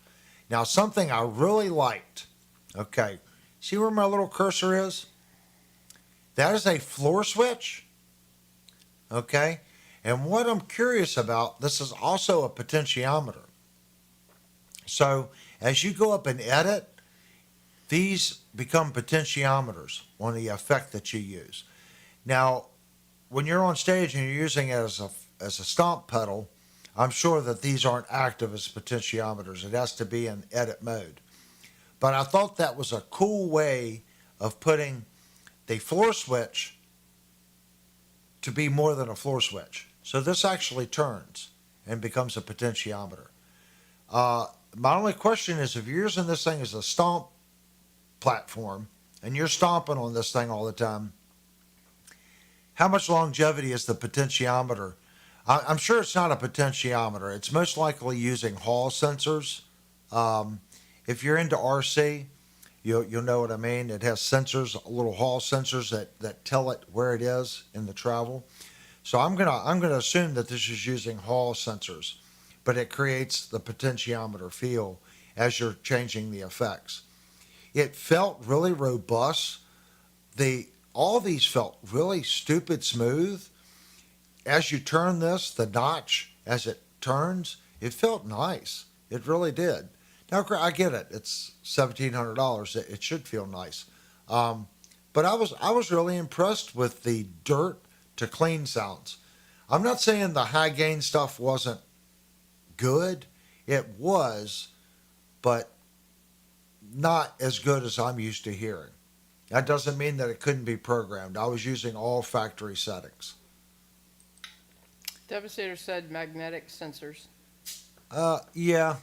Speaker 1: Now, something I really liked, okay, see where my little cursor is? That is a floor switch. Okay. And what I'm curious about, this is also a potentiometer. So as you go up and edit, these become potentiometers on the effect that you use. Now, when you're on stage and you're using it as a stomp pedal, I'm sure that these aren't active as potentiometers. It has to be in edit mode. But I thought that was a cool way of putting the floor switch to be more than a floor switch. So this actually turns and becomes a potentiometer. My only question is, if you're using this thing as a stomp platform and you're stomping on this thing all the time, how much longevity is the potentiometer? I'm sure it's not a potentiometer. It's most likely using Hall sensors. If you're into RC, you'll know what I mean. It has sensors, little Hall sensors that tell it where it is in the travel. So I'm gonna assume that this is using Hall sensors, but it creates the potentiometer feel as you're changing the effects. It felt really robust. All these felt really stupid smooth. As you turn this, the notch as it turns, it felt nice. It really did. Now I get it. It's $1,700. It should feel nice. But I was really impressed with the dirt to clean sounds. I'm not saying the high gain stuff wasn't good. It was, but not as good as I'm used to hearing. That doesn't mean that it couldn't be programmed. I was using all factory settings.
Speaker 2: Devastator said magnetic sensors.
Speaker 1: Yeah,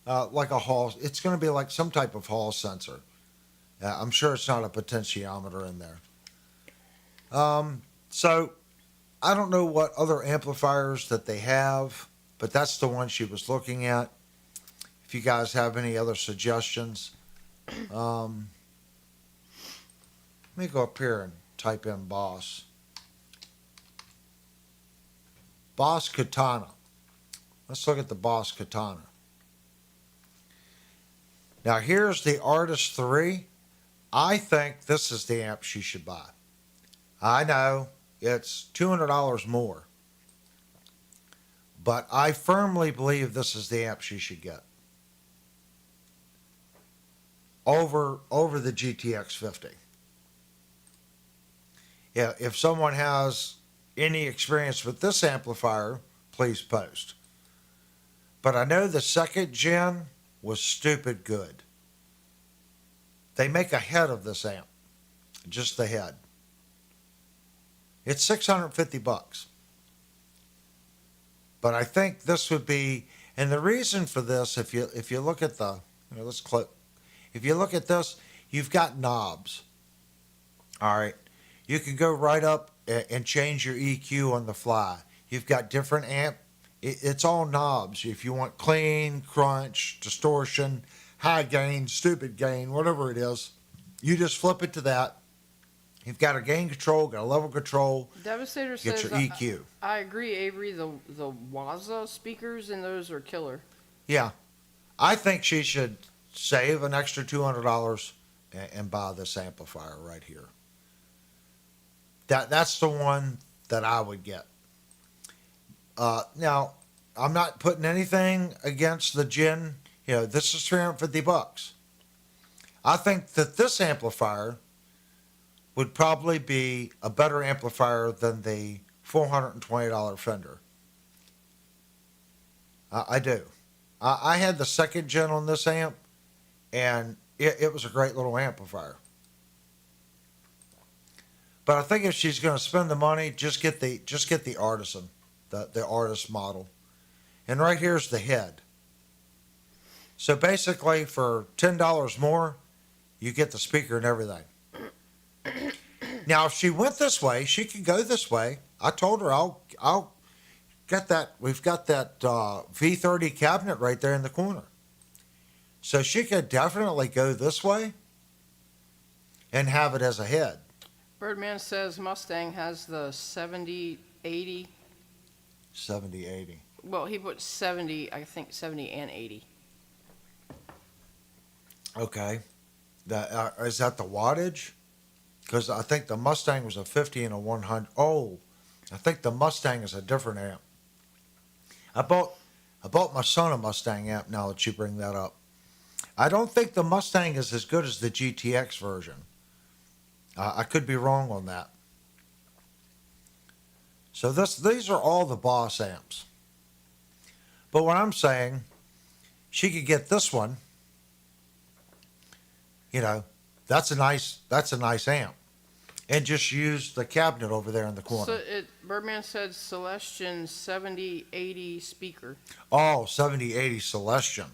Speaker 1: like a Hall. It's going to be like some type of Hall sensor. I'm sure it's not a potentiometer in there. So I don't know what other amplifiers that they have, but that's the one she was looking at. If you guys have any other suggestions, let me go up here and type in Boss. Boss Katana. Let's look at the Boss Katana. Now here's the Artist 3. I think this is the amp she should buy. I know it's $200 more, but I firmly believe this is the amp she should get over the GTX 50. Yeah, if someone has any experience with this amplifier, please post. But I know the second gen was stupid good. They make a head of this amp, just the head. It's $650. But I think this would be, and the reason for this, if you look at the, let's click. If you look at this, you've got knobs. All right, you can go right up and change your EQ on the fly. You've got different amp. It's all knobs. If you want clean, crunch, distortion, high gain, stupid gain, whatever it is, you just flip it to that. You've got a gain control, got a level control.
Speaker 2: Devastator
Speaker 1: Get
Speaker 2: says,
Speaker 1: your EQ.
Speaker 2: I agree, Avery. The Waza speakers in those are killer.
Speaker 1: Yeah, I think she should save an extra $200 and buy this amplifier right here. That's the one that I would get. Now, I'm not putting anything against the Gen. This is $350. I think that this amplifier would probably be a better amplifier than the $420 Fender. I do. I had the second gen on this amp, and it was a great little amplifier. But I think if she's going to spend the money, just get the Artisan, the Artist model. And right here's the head. So basically, for $10 more, you get the speaker and everything. Now, if she went this way, she could go this way. I told her I'll get that. We've got that V30 cabinet right there in the corner. So she could definitely go this way and have it as a head.
Speaker 2: Birdman says Mustang has the 70-80.
Speaker 1: 70-80.
Speaker 2: Well, he put 70, I think 70 and 80.
Speaker 1: Okay. Is that the wattage? because I think the Mustang was a 50 and a 100. Oh, I think the Mustang is a different amp. I bought I bought my son a Mustang amp. Now that you bring that up, I don't think the Mustang is as good as the GTX version. I could be wrong on that. So these are all the Boss amps. But what I'm saying, she could get this one. You know, that's a nice amp, and just use the cabinet over there in the corner.
Speaker 2: So Birdman said Celestion 7080 speaker.
Speaker 1: Oh, 7080 Celestion.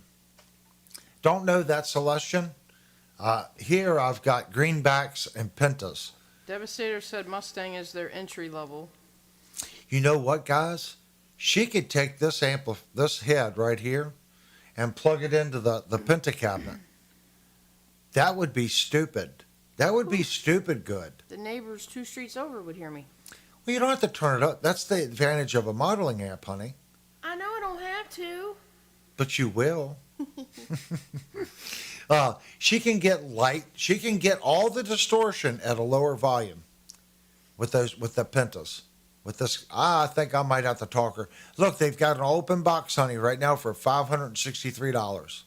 Speaker 1: Don't know that Celestion. Here I've got greenbacks and pentas.
Speaker 2: Devastator said Mustang is their entry level.
Speaker 1: You know what, guys? She could take this this head right here, and plug it into the penta cabinet. That would be stupid. That would be stupid good.
Speaker 2: The neighbors 2 streets over would hear me.
Speaker 1: Well, you don't have to turn it up. That's the advantage of a modeling amp, honey.
Speaker 2: I know I don't have to.
Speaker 1: But you will. She can get light. She can get all the distortion at a lower volume with the pentas. With this, I think I might have to talk her. Look, they've got an open box, honey, right now for $563.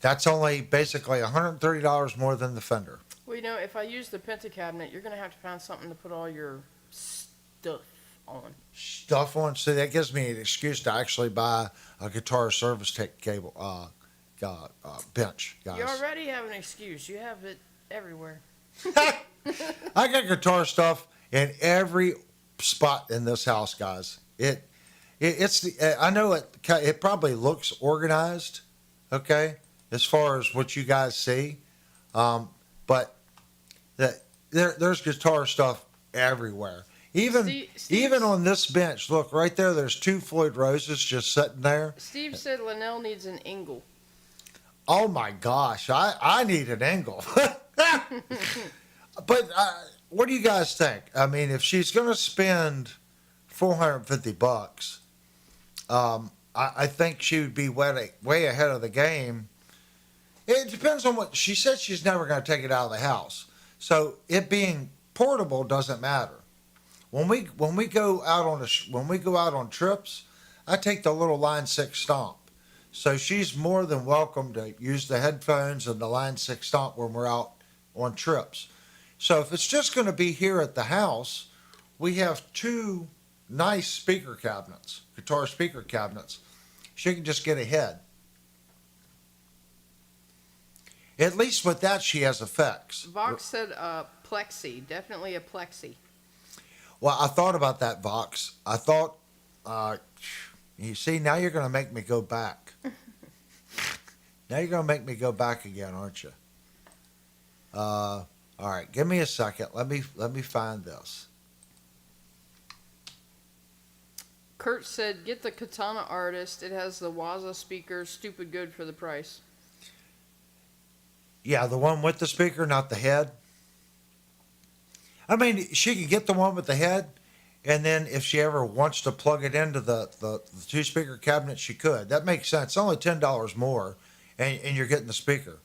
Speaker 1: That's only basically $130 more than the Fender.
Speaker 2: Well, you know, if I use the penta cabinet, you're going to have to find something to put all your stuff on.
Speaker 1: Stuff on. So that gives me an excuse to actually buy a guitar service tech cable bench, guys.
Speaker 2: You already have an excuse. You have it everywhere.
Speaker 1: I got guitar stuff in every spot in this house, guys. I know it probably looks organized, okay, as far as what you guys see, but there's guitar stuff everywhere. Even on this bench, look right there. There's 2 Floyd Roses just sitting there.
Speaker 2: Steve said Linnell needs an Engel.
Speaker 1: Oh my gosh, I need an Engel. But what do you guys think? I mean, if she's going to spend $450, I think she would be way ahead of the game. It depends on what she said. She's never going to take it out of the house, so it being portable doesn't matter. When we go out on trips, I take the little Line 6 Stomp. So she's more than welcome to use the headphones and the Line 6 Stomp when we're out on trips. So if it's just going to be here at the house, we have 2 nice speaker cabinets, guitar speaker cabinets. She can just get ahead. At least with that, she has effects.
Speaker 2: Vox said Plexi, definitely a Plexi.
Speaker 1: Well, I thought about that, Vox. I thought, you see, now you're going to make me go back. Now you're going to make me go back again, aren't you? All right, give me a second. Let me find this.
Speaker 2: Kurt said, get the Katana Artist. It has the Waza speakers, stupid good for the price.
Speaker 1: Yeah, the one with the speaker, not the head. I mean, she could get the one with the head, and then if she ever wants to plug it into the 2-speaker cabinet, she could. That makes sense. It's only $10 more, and you're getting the speaker.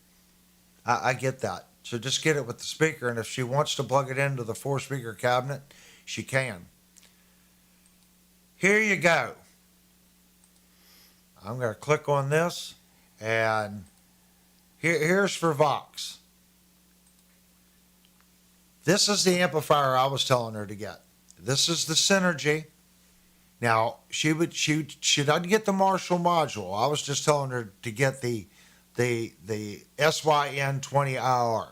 Speaker 1: I get that. So just get it with the speaker, and if she wants to plug it into the 4-speaker cabinet, she can. Here you go. I'm going to click on this, and here's for Vox. This is the amplifier I was telling her to get. This is the Synergy. Now, she doesn't get the Marshall module. I was just telling her to get the SYN 20IR.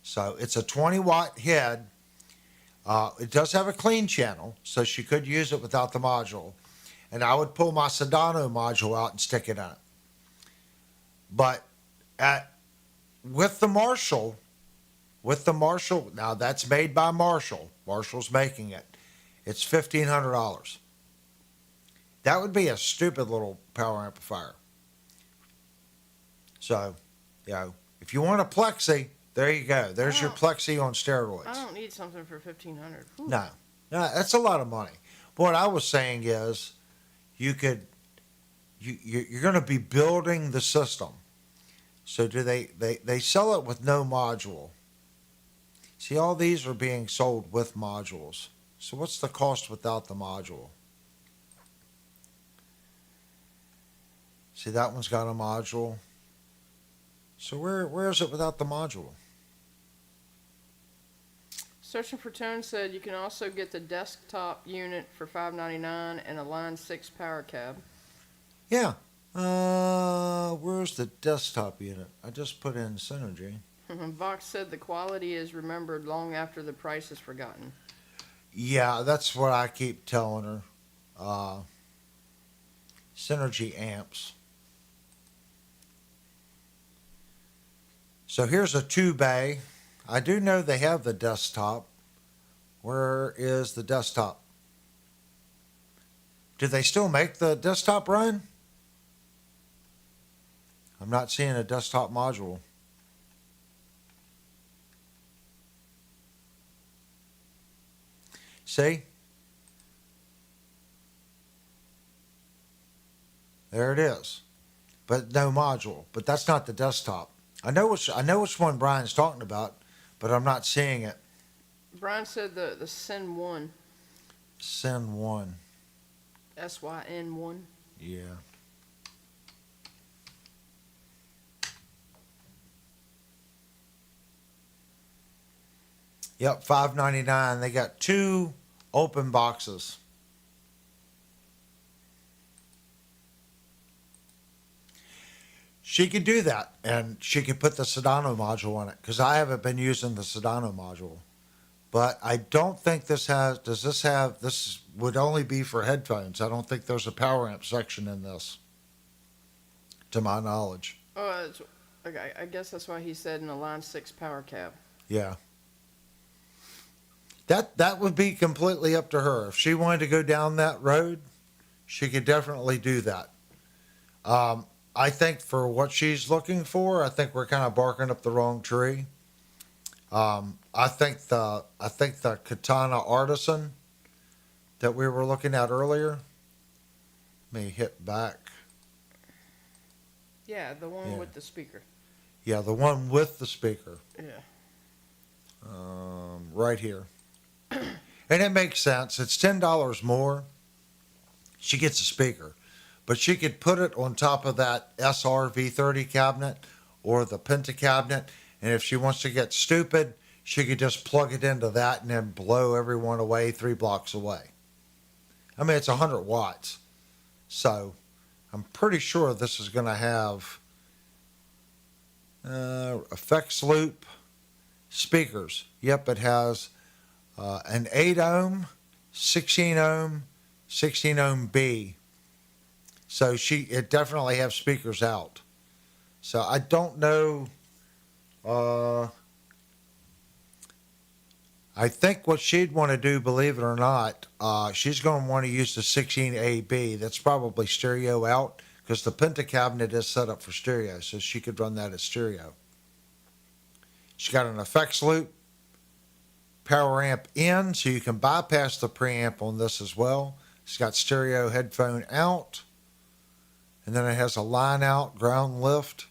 Speaker 1: So it's a 20-watt head. It does have a clean channel, so she could use it without the module. And I would pull my Sedano module out and stick it in it. But with the Marshall, now that's made by Marshall. Marshall's making it. It's $1,500. That would be a stupid little power amplifier. So, if you want a Plexi, there you go. There's your Plexi on steroids.
Speaker 2: I don't need something for $1,500.
Speaker 1: No, that's a lot of money. But what I was saying is, you're going to be building the system. So do they sell it with no module? See, all these are being sold with modules. So what's the cost without the module? See, that one's got a module. So where is it without the module?
Speaker 2: Searching for Tone said you can also get the desktop unit for $5.99 and a Line 6 power cab.
Speaker 1: Yeah. Where's the desktop unit? I just put in Synergy.
Speaker 2: Vox said the quality is remembered long after the price is forgotten.
Speaker 1: Yeah, that's what I keep telling her. Synergy amps. So here's a 2-bay. I do know they have the desktop. Where is the desktop? Do they still make the desktop run? I'm not seeing a desktop module. See? There it is. But no module. But that's not the desktop. I know which one Brian's talking about, but I'm not seeing it.
Speaker 2: Brian said the Syn 1.
Speaker 1: Syn 1.
Speaker 2: SYN1.
Speaker 1: Yeah. Yep, $5.99. They got 2 open boxes. She could do that, and she could put the Sedano module on it, because I haven't been using the Sedano module. But I don't think this would only be for headphones. I don't think there's a power amp section in this, to my knowledge.
Speaker 2: Oh, okay, I guess that's why he said in a Line 6 power cab.
Speaker 1: Yeah. That would be completely up to her. If she wanted to go down that road, she could definitely do that. I think for what she's looking for, I think we're kind of barking up the wrong tree. I think the Katana Artisan that we were looking at earlier. Let me hit back.
Speaker 2: Yeah, the one with the speaker.
Speaker 1: Yeah, the one with the speaker.
Speaker 2: Yeah.
Speaker 1: Right here. And it makes sense. It's $10 more. She gets a speaker. But she could put it on top of that SR V30 cabinet or the Penta cabinet. And if she wants to get stupid, she could just plug it into that and then blow everyone away 3 blocks away. I mean, it's 100 watts. So I'm pretty sure this is going to have effects loop speakers. Yep, it has an 8 ohm, 16 ohm, 16 ohm B. So it definitely have speakers out. So I don't know. I think what she'd want to do, believe it or not, she's going to want to use the 16AB. That's probably stereo out, because the Penta cabinet is set up for stereo, so she could run that as stereo. She's got an effects loop, power amp in, so you can bypass the preamp on this as well. It's got stereo headphone out. And then it has a line out ground lift.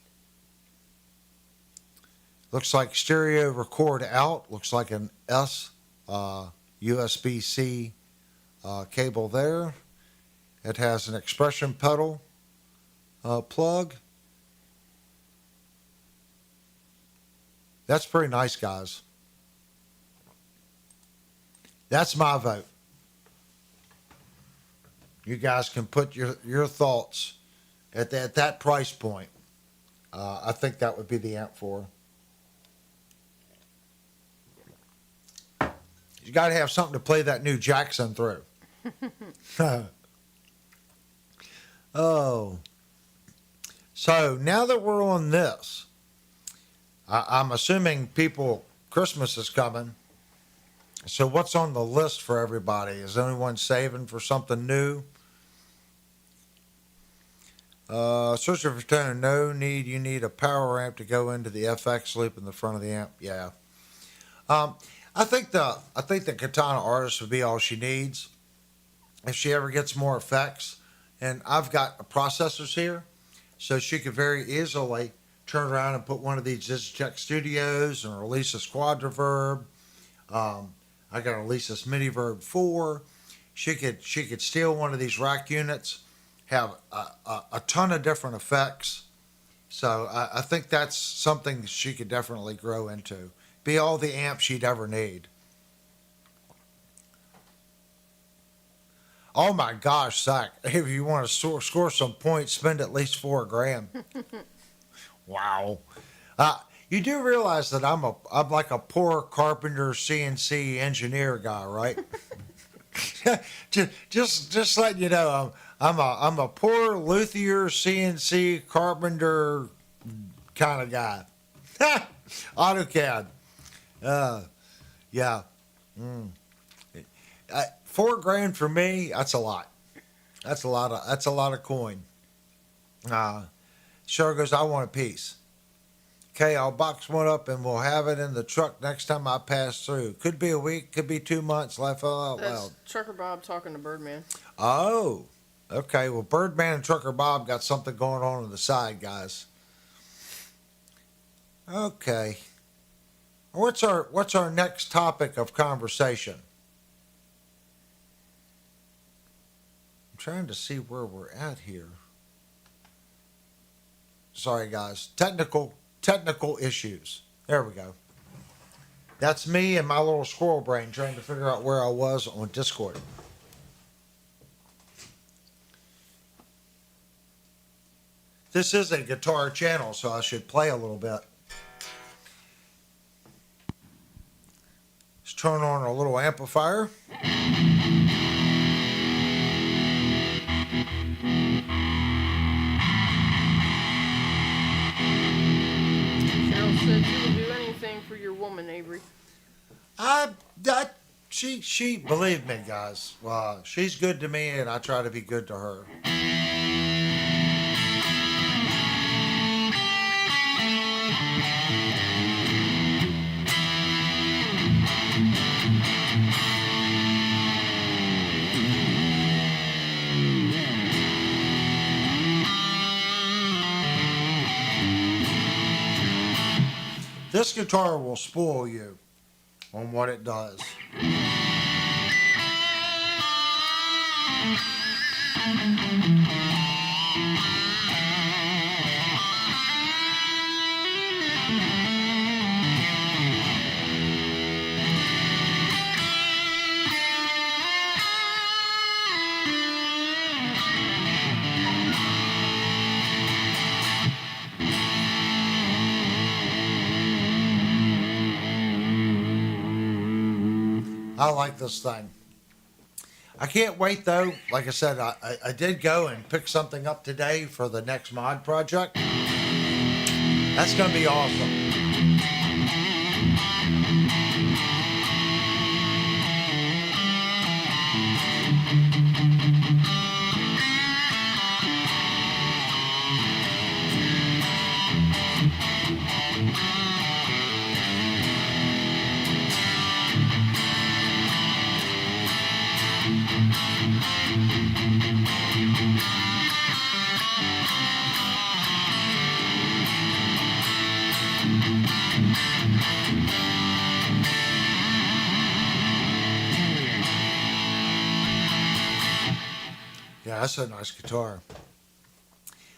Speaker 1: Looks like stereo record out. Looks like an USB-C cable there. It has an expression pedal plug. That's pretty nice, guys. That's my vote. You guys can put your thoughts at that price point. I think that would be the amp for her. You got to have something to play that new Jackson through. Oh. So now that we're on this, I'm assuming Christmas is coming. So what's on the list for everybody? Is anyone saving for something new? Searching for tone, no need. You need a power amp to go into the FX loop in the front of the amp. Yeah. I think the Katana Artist would be all she needs if she ever gets more effects. And I've got processors here, so she could very easily turn around and put one of these Digitech Studios and release this Quadraverb. I got to release this Miniverb 4. She could steal one of these rack units, have a ton of different effects. So I think that's something she could definitely grow into. Be all the amps she'd ever need. Oh my gosh, Zach! If you want to score some points, spend at least $4,000. Wow. You do realize that I'm like a poor carpenter CNC engineer guy, right? just letting you know, I'm a poor luthier CNC carpenter kind of guy. AutoCAD. Yeah. $4,000 for me. That's a lot. That's a lot of coin. Sure goes, I want a piece. Okay, I'll box one up and we'll have it in the truck next time I pass through. Could be a week, could be 2 months, laugh out
Speaker 2: That's
Speaker 1: loud.
Speaker 2: Trucker Bob talking to Birdman.
Speaker 1: Oh, okay. Well, Birdman and Trucker Bob got something going on the side, guys. Okay. What's our next topic of conversation? I'm trying to see where we're at here. Sorry, guys. Technical issues. There we go. That's me and my little squirrel brain trying to figure out where I was on Discord. This is a guitar channel, so I should play a little bit. Let's turn on our little amplifier.
Speaker 2: Said you would do anything for your woman, Avery.
Speaker 1: She believe me, guys. She's good to me, and I try to be good to her. This guitar will spoil you on what it does. I like this thing. I can't wait though. Like I said, I did go and pick something up today for the next mod project. That's going to be awesome. Yeah, that's a nice guitar.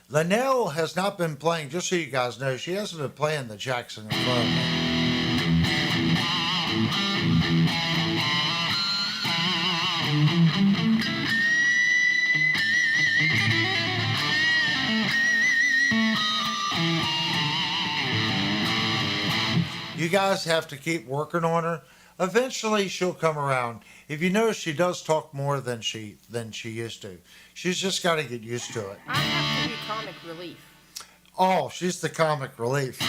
Speaker 1: Linnell has not been playing, just so you guys know, she hasn't been playing the Jackson in front of me. You guys have to keep working on her. Eventually she'll come around. If you notice, she does talk more than she used to. She's just got to get used to it.
Speaker 2: I have to be comic relief.
Speaker 1: Oh, she's the comic relief.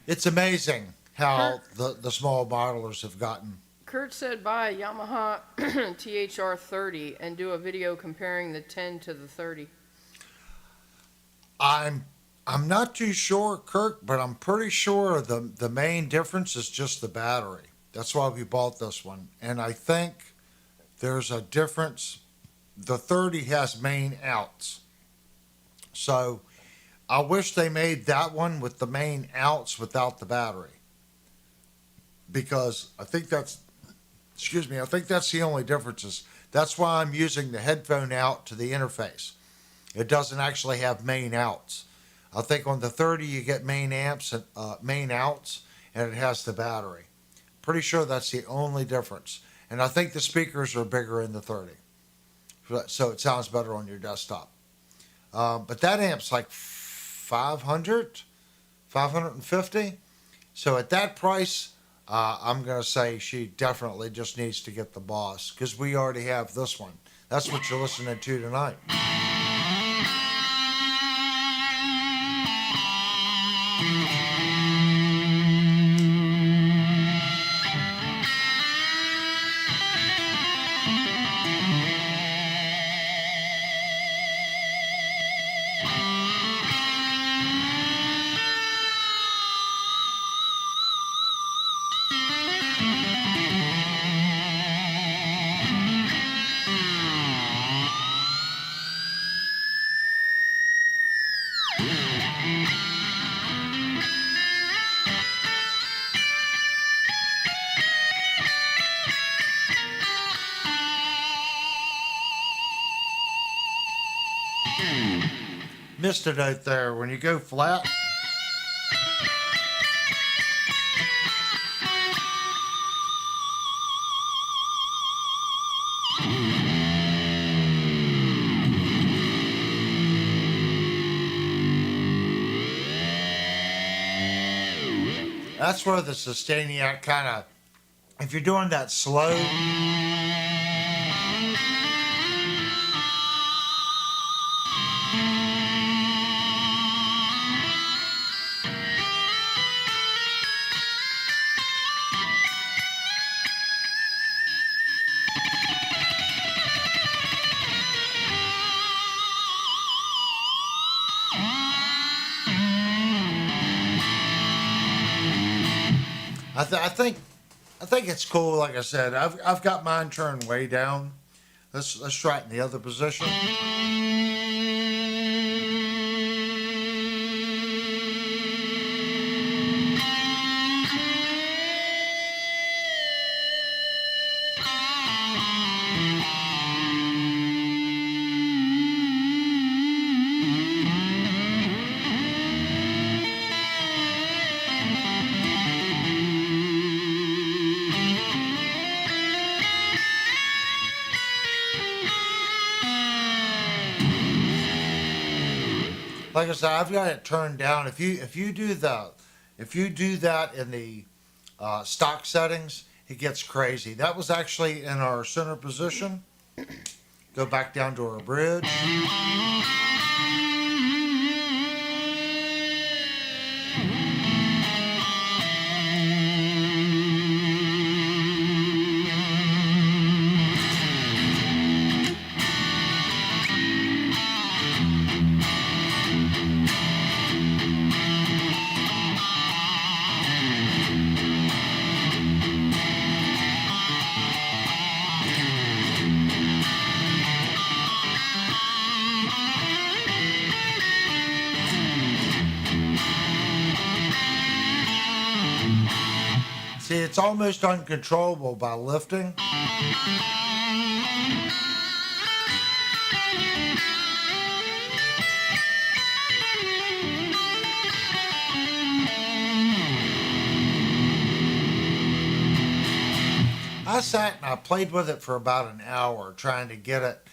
Speaker 1: It's amazing how
Speaker 2: Kurt,
Speaker 1: the small modelers have gotten.
Speaker 2: Kurt said buy a Yamaha THR 30 and do a video comparing the 10 to the 30.
Speaker 1: I'm I'm not too sure, Kirk, but I'm pretty sure the main difference is just the battery. That's why we bought this one, and I think there's a difference. The 30 has main outs, so I wish they made that one with the main outs without the battery, because I think that's, excuse me, I think that's the only differences. That's why I'm using the headphone out to the interface. It doesn't actually have main outs. I think on the 30 you get main amps and main outs, and it has the battery. Pretty sure that's the only difference. And I think the speakers are bigger in the 30, so it sounds better on your desktop. But that amp's like 500, 550. So at that price, I'm going to say she definitely just needs to get the Boss, because we already have this one. That's what you're listening to tonight. Missed a note there. When you go flat, that's where the Sustainiac kind of, if you're doing that slow, I think it's cool. Like I said, I've got mine turned way down. Let's try it in the other position. Like I said, I've got it turned down. If you do that in the stock settings, it gets crazy. That was actually in our center position. Go back down to our bridge. See, it's almost uncontrollable by lifting. I sat and I played with it for about an hour trying to get it.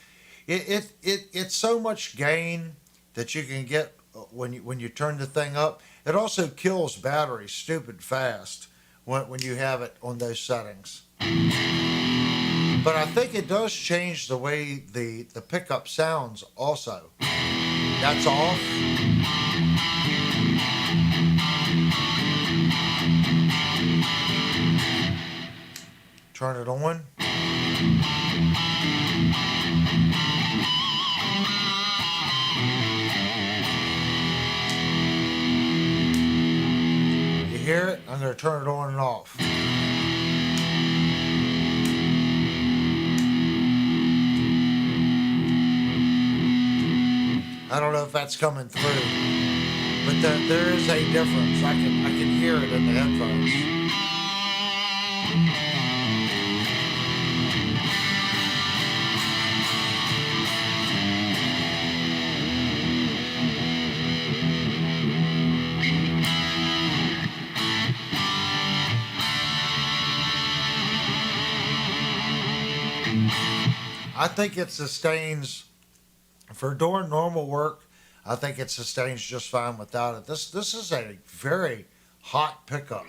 Speaker 1: It's so much gain that you can get when you turn the thing up. It also kills battery stupid fast when you have it on those settings. But I think it does change the way the pickup sounds also. That's off. turn it on. You hear it? I'm going to turn it on and off. I don't know if that's coming through, but there is a difference. I can hear it in the headphones. I think it sustains for doing normal work. I think it sustains just fine without it. This is a very hot pickup.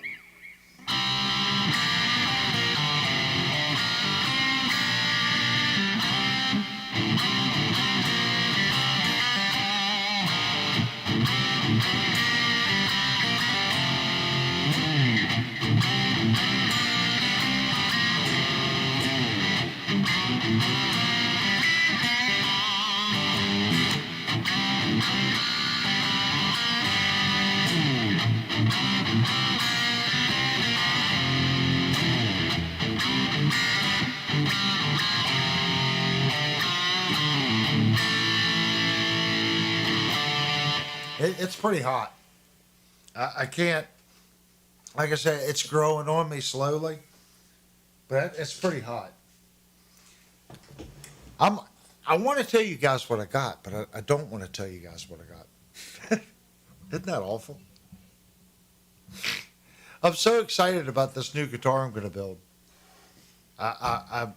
Speaker 1: It's pretty hot. I can't, like I said, it's growing on me slowly, but it's pretty hot. I want to tell you guys what I got, but I don't want to tell you guys what I got. Isn't that awful? I'm so excited about this new guitar I'm going to build. I'm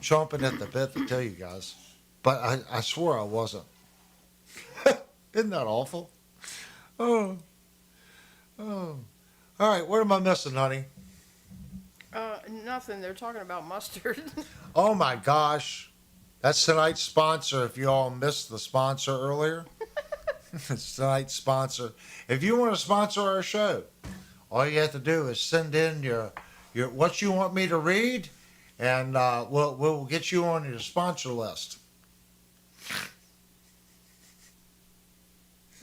Speaker 1: chomping at the bit to tell you guys, but I swore I wasn't. Isn't that awful? Oh. All right, what am I missing, honey?
Speaker 2: Nothing. They're talking about mustard.
Speaker 1: Oh my gosh. That's tonight's sponsor. If you all missed the sponsor earlier, it's tonight's sponsor. If you want to sponsor our show, all you have to do is send in your what you want me to read, and we'll get you on your sponsor list.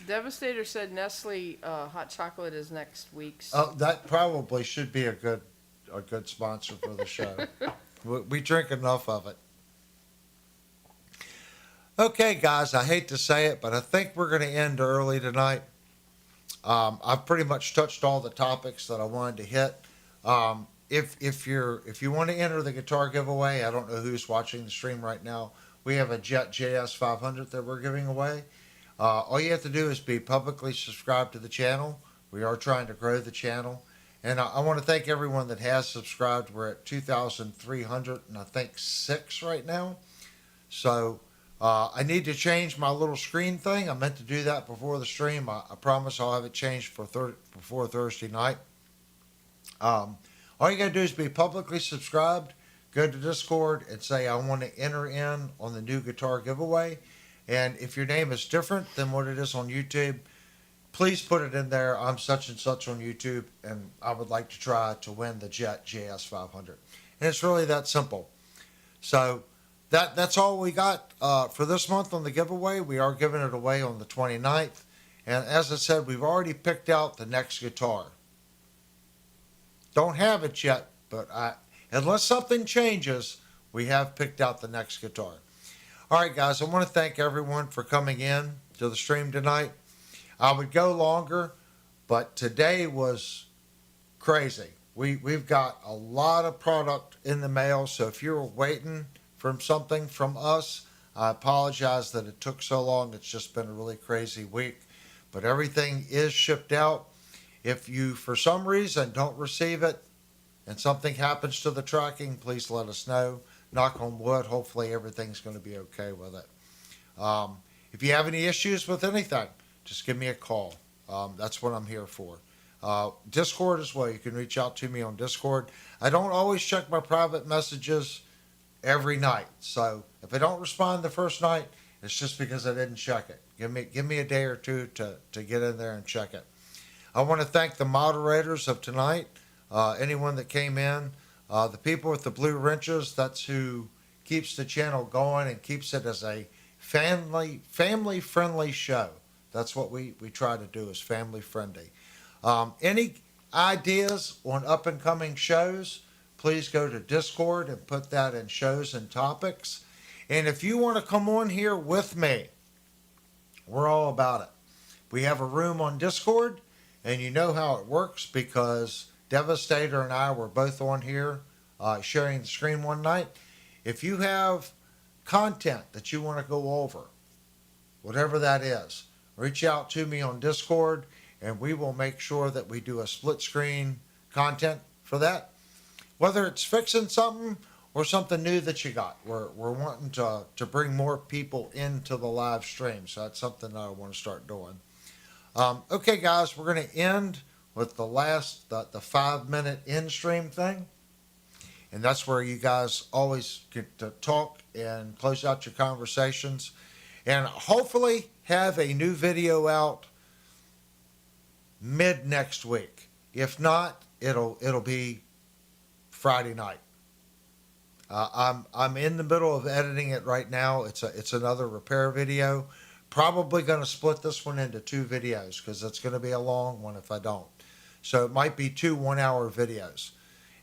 Speaker 2: Devastator said Nestle hot chocolate is next week's.
Speaker 1: Oh, that probably should be a good sponsor for the show. We drink enough of it. Okay, guys, I hate to say it, but I think we're going to end early tonight. I've pretty much touched all the topics that I wanted to hit. If you want to enter the guitar giveaway, I don't know who's watching the stream right now. We have a Jet JS 500 that we're giving away. All you have to do is be publicly subscribed to the channel. We are trying to grow the channel. And I want to thank everyone that has subscribed. We're at 2,300 and I think 6 right now. So I need to change my little screen thing. I meant to do that before the stream. I promise I'll have it changed before Thursday night. All you got to do is be publicly subscribed. Go to Discord and say, I want to enter in on the new guitar giveaway. And if your name is different than what it is on YouTube, please put it in there. I'm such and such on YouTube, and I would like to try to win the Jet JS 500. And it's really that simple. So that's all we got for this month on the giveaway. We are giving it away on the 29th. And as I said, we've already picked out the next guitar. Don't have it yet, but unless something changes, we have picked out the next guitar. All right, guys, I want to thank everyone for coming in to the stream tonight. I would go longer, but today was crazy. We've got a lot of product in the mail, so if you're waiting for something from us, I apologize that it took so long. It's just been a really crazy week, but everything is shipped out. If you, for some reason, don't receive it and something happens to the tracking, please let us know. Knock on wood, hopefully everything's going to be okay with it. If you have any issues with anything, just give me a call. That's what I'm here for. Discord as well. You can reach out to me on Discord. I don't always check my private messages every night. So if I don't respond the first night, it's just because I didn't check it. Give me a day or two to get in there and check it. I want to thank the moderators of tonight, anyone that came in. The people with the blue wrenches, that's who keeps the channel going and keeps it as a family friendly show. That's what we try to do, is family friendly. Any ideas on up and coming shows, please go to Discord and put that in shows and topics. And if you want to come on here with me, we're all about it. We have a room on Discord, and you know how it works because Devastator and I were both on here sharing the screen one night. If you have content that you want to go over, whatever that is, reach out to me on Discord, and we will make sure that we do a split screen content for that. Whether it's fixing something or something new that you got, we're wanting to bring more people into the live stream, so that's something that I want to start doing. Okay, guys, we're going to end with the 5-minute in-stream thing. And that's where you guys always get to talk and close out your conversations. And hopefully have a new video out mid next week. If not, it'll be Friday night. I'm in the middle of editing it right now. It's another repair video. Probably going to split this one into 2 videos because it's going to be a long one if I don't. So it might be 2 1-hour videos.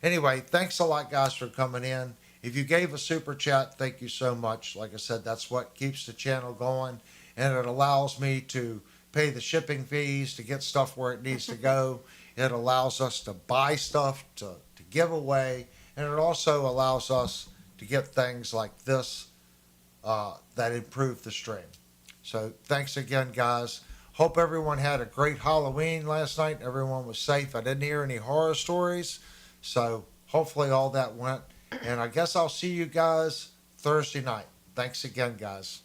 Speaker 1: Anyway, thanks a lot, guys, for coming in. If you gave a super chat, thank you so much. Like I said, that's what keeps the channel going, and it allows me to pay the shipping fees to get stuff where it needs to go. It allows us to buy stuff to give away, and it also allows us to get things like this that improve the stream. So thanks again, guys. Hope everyone had a great Halloween last night. Everyone was safe. I didn't hear any horror stories. So hopefully all that went. And I guess I'll see you guys Thursday night. Thanks again, guys.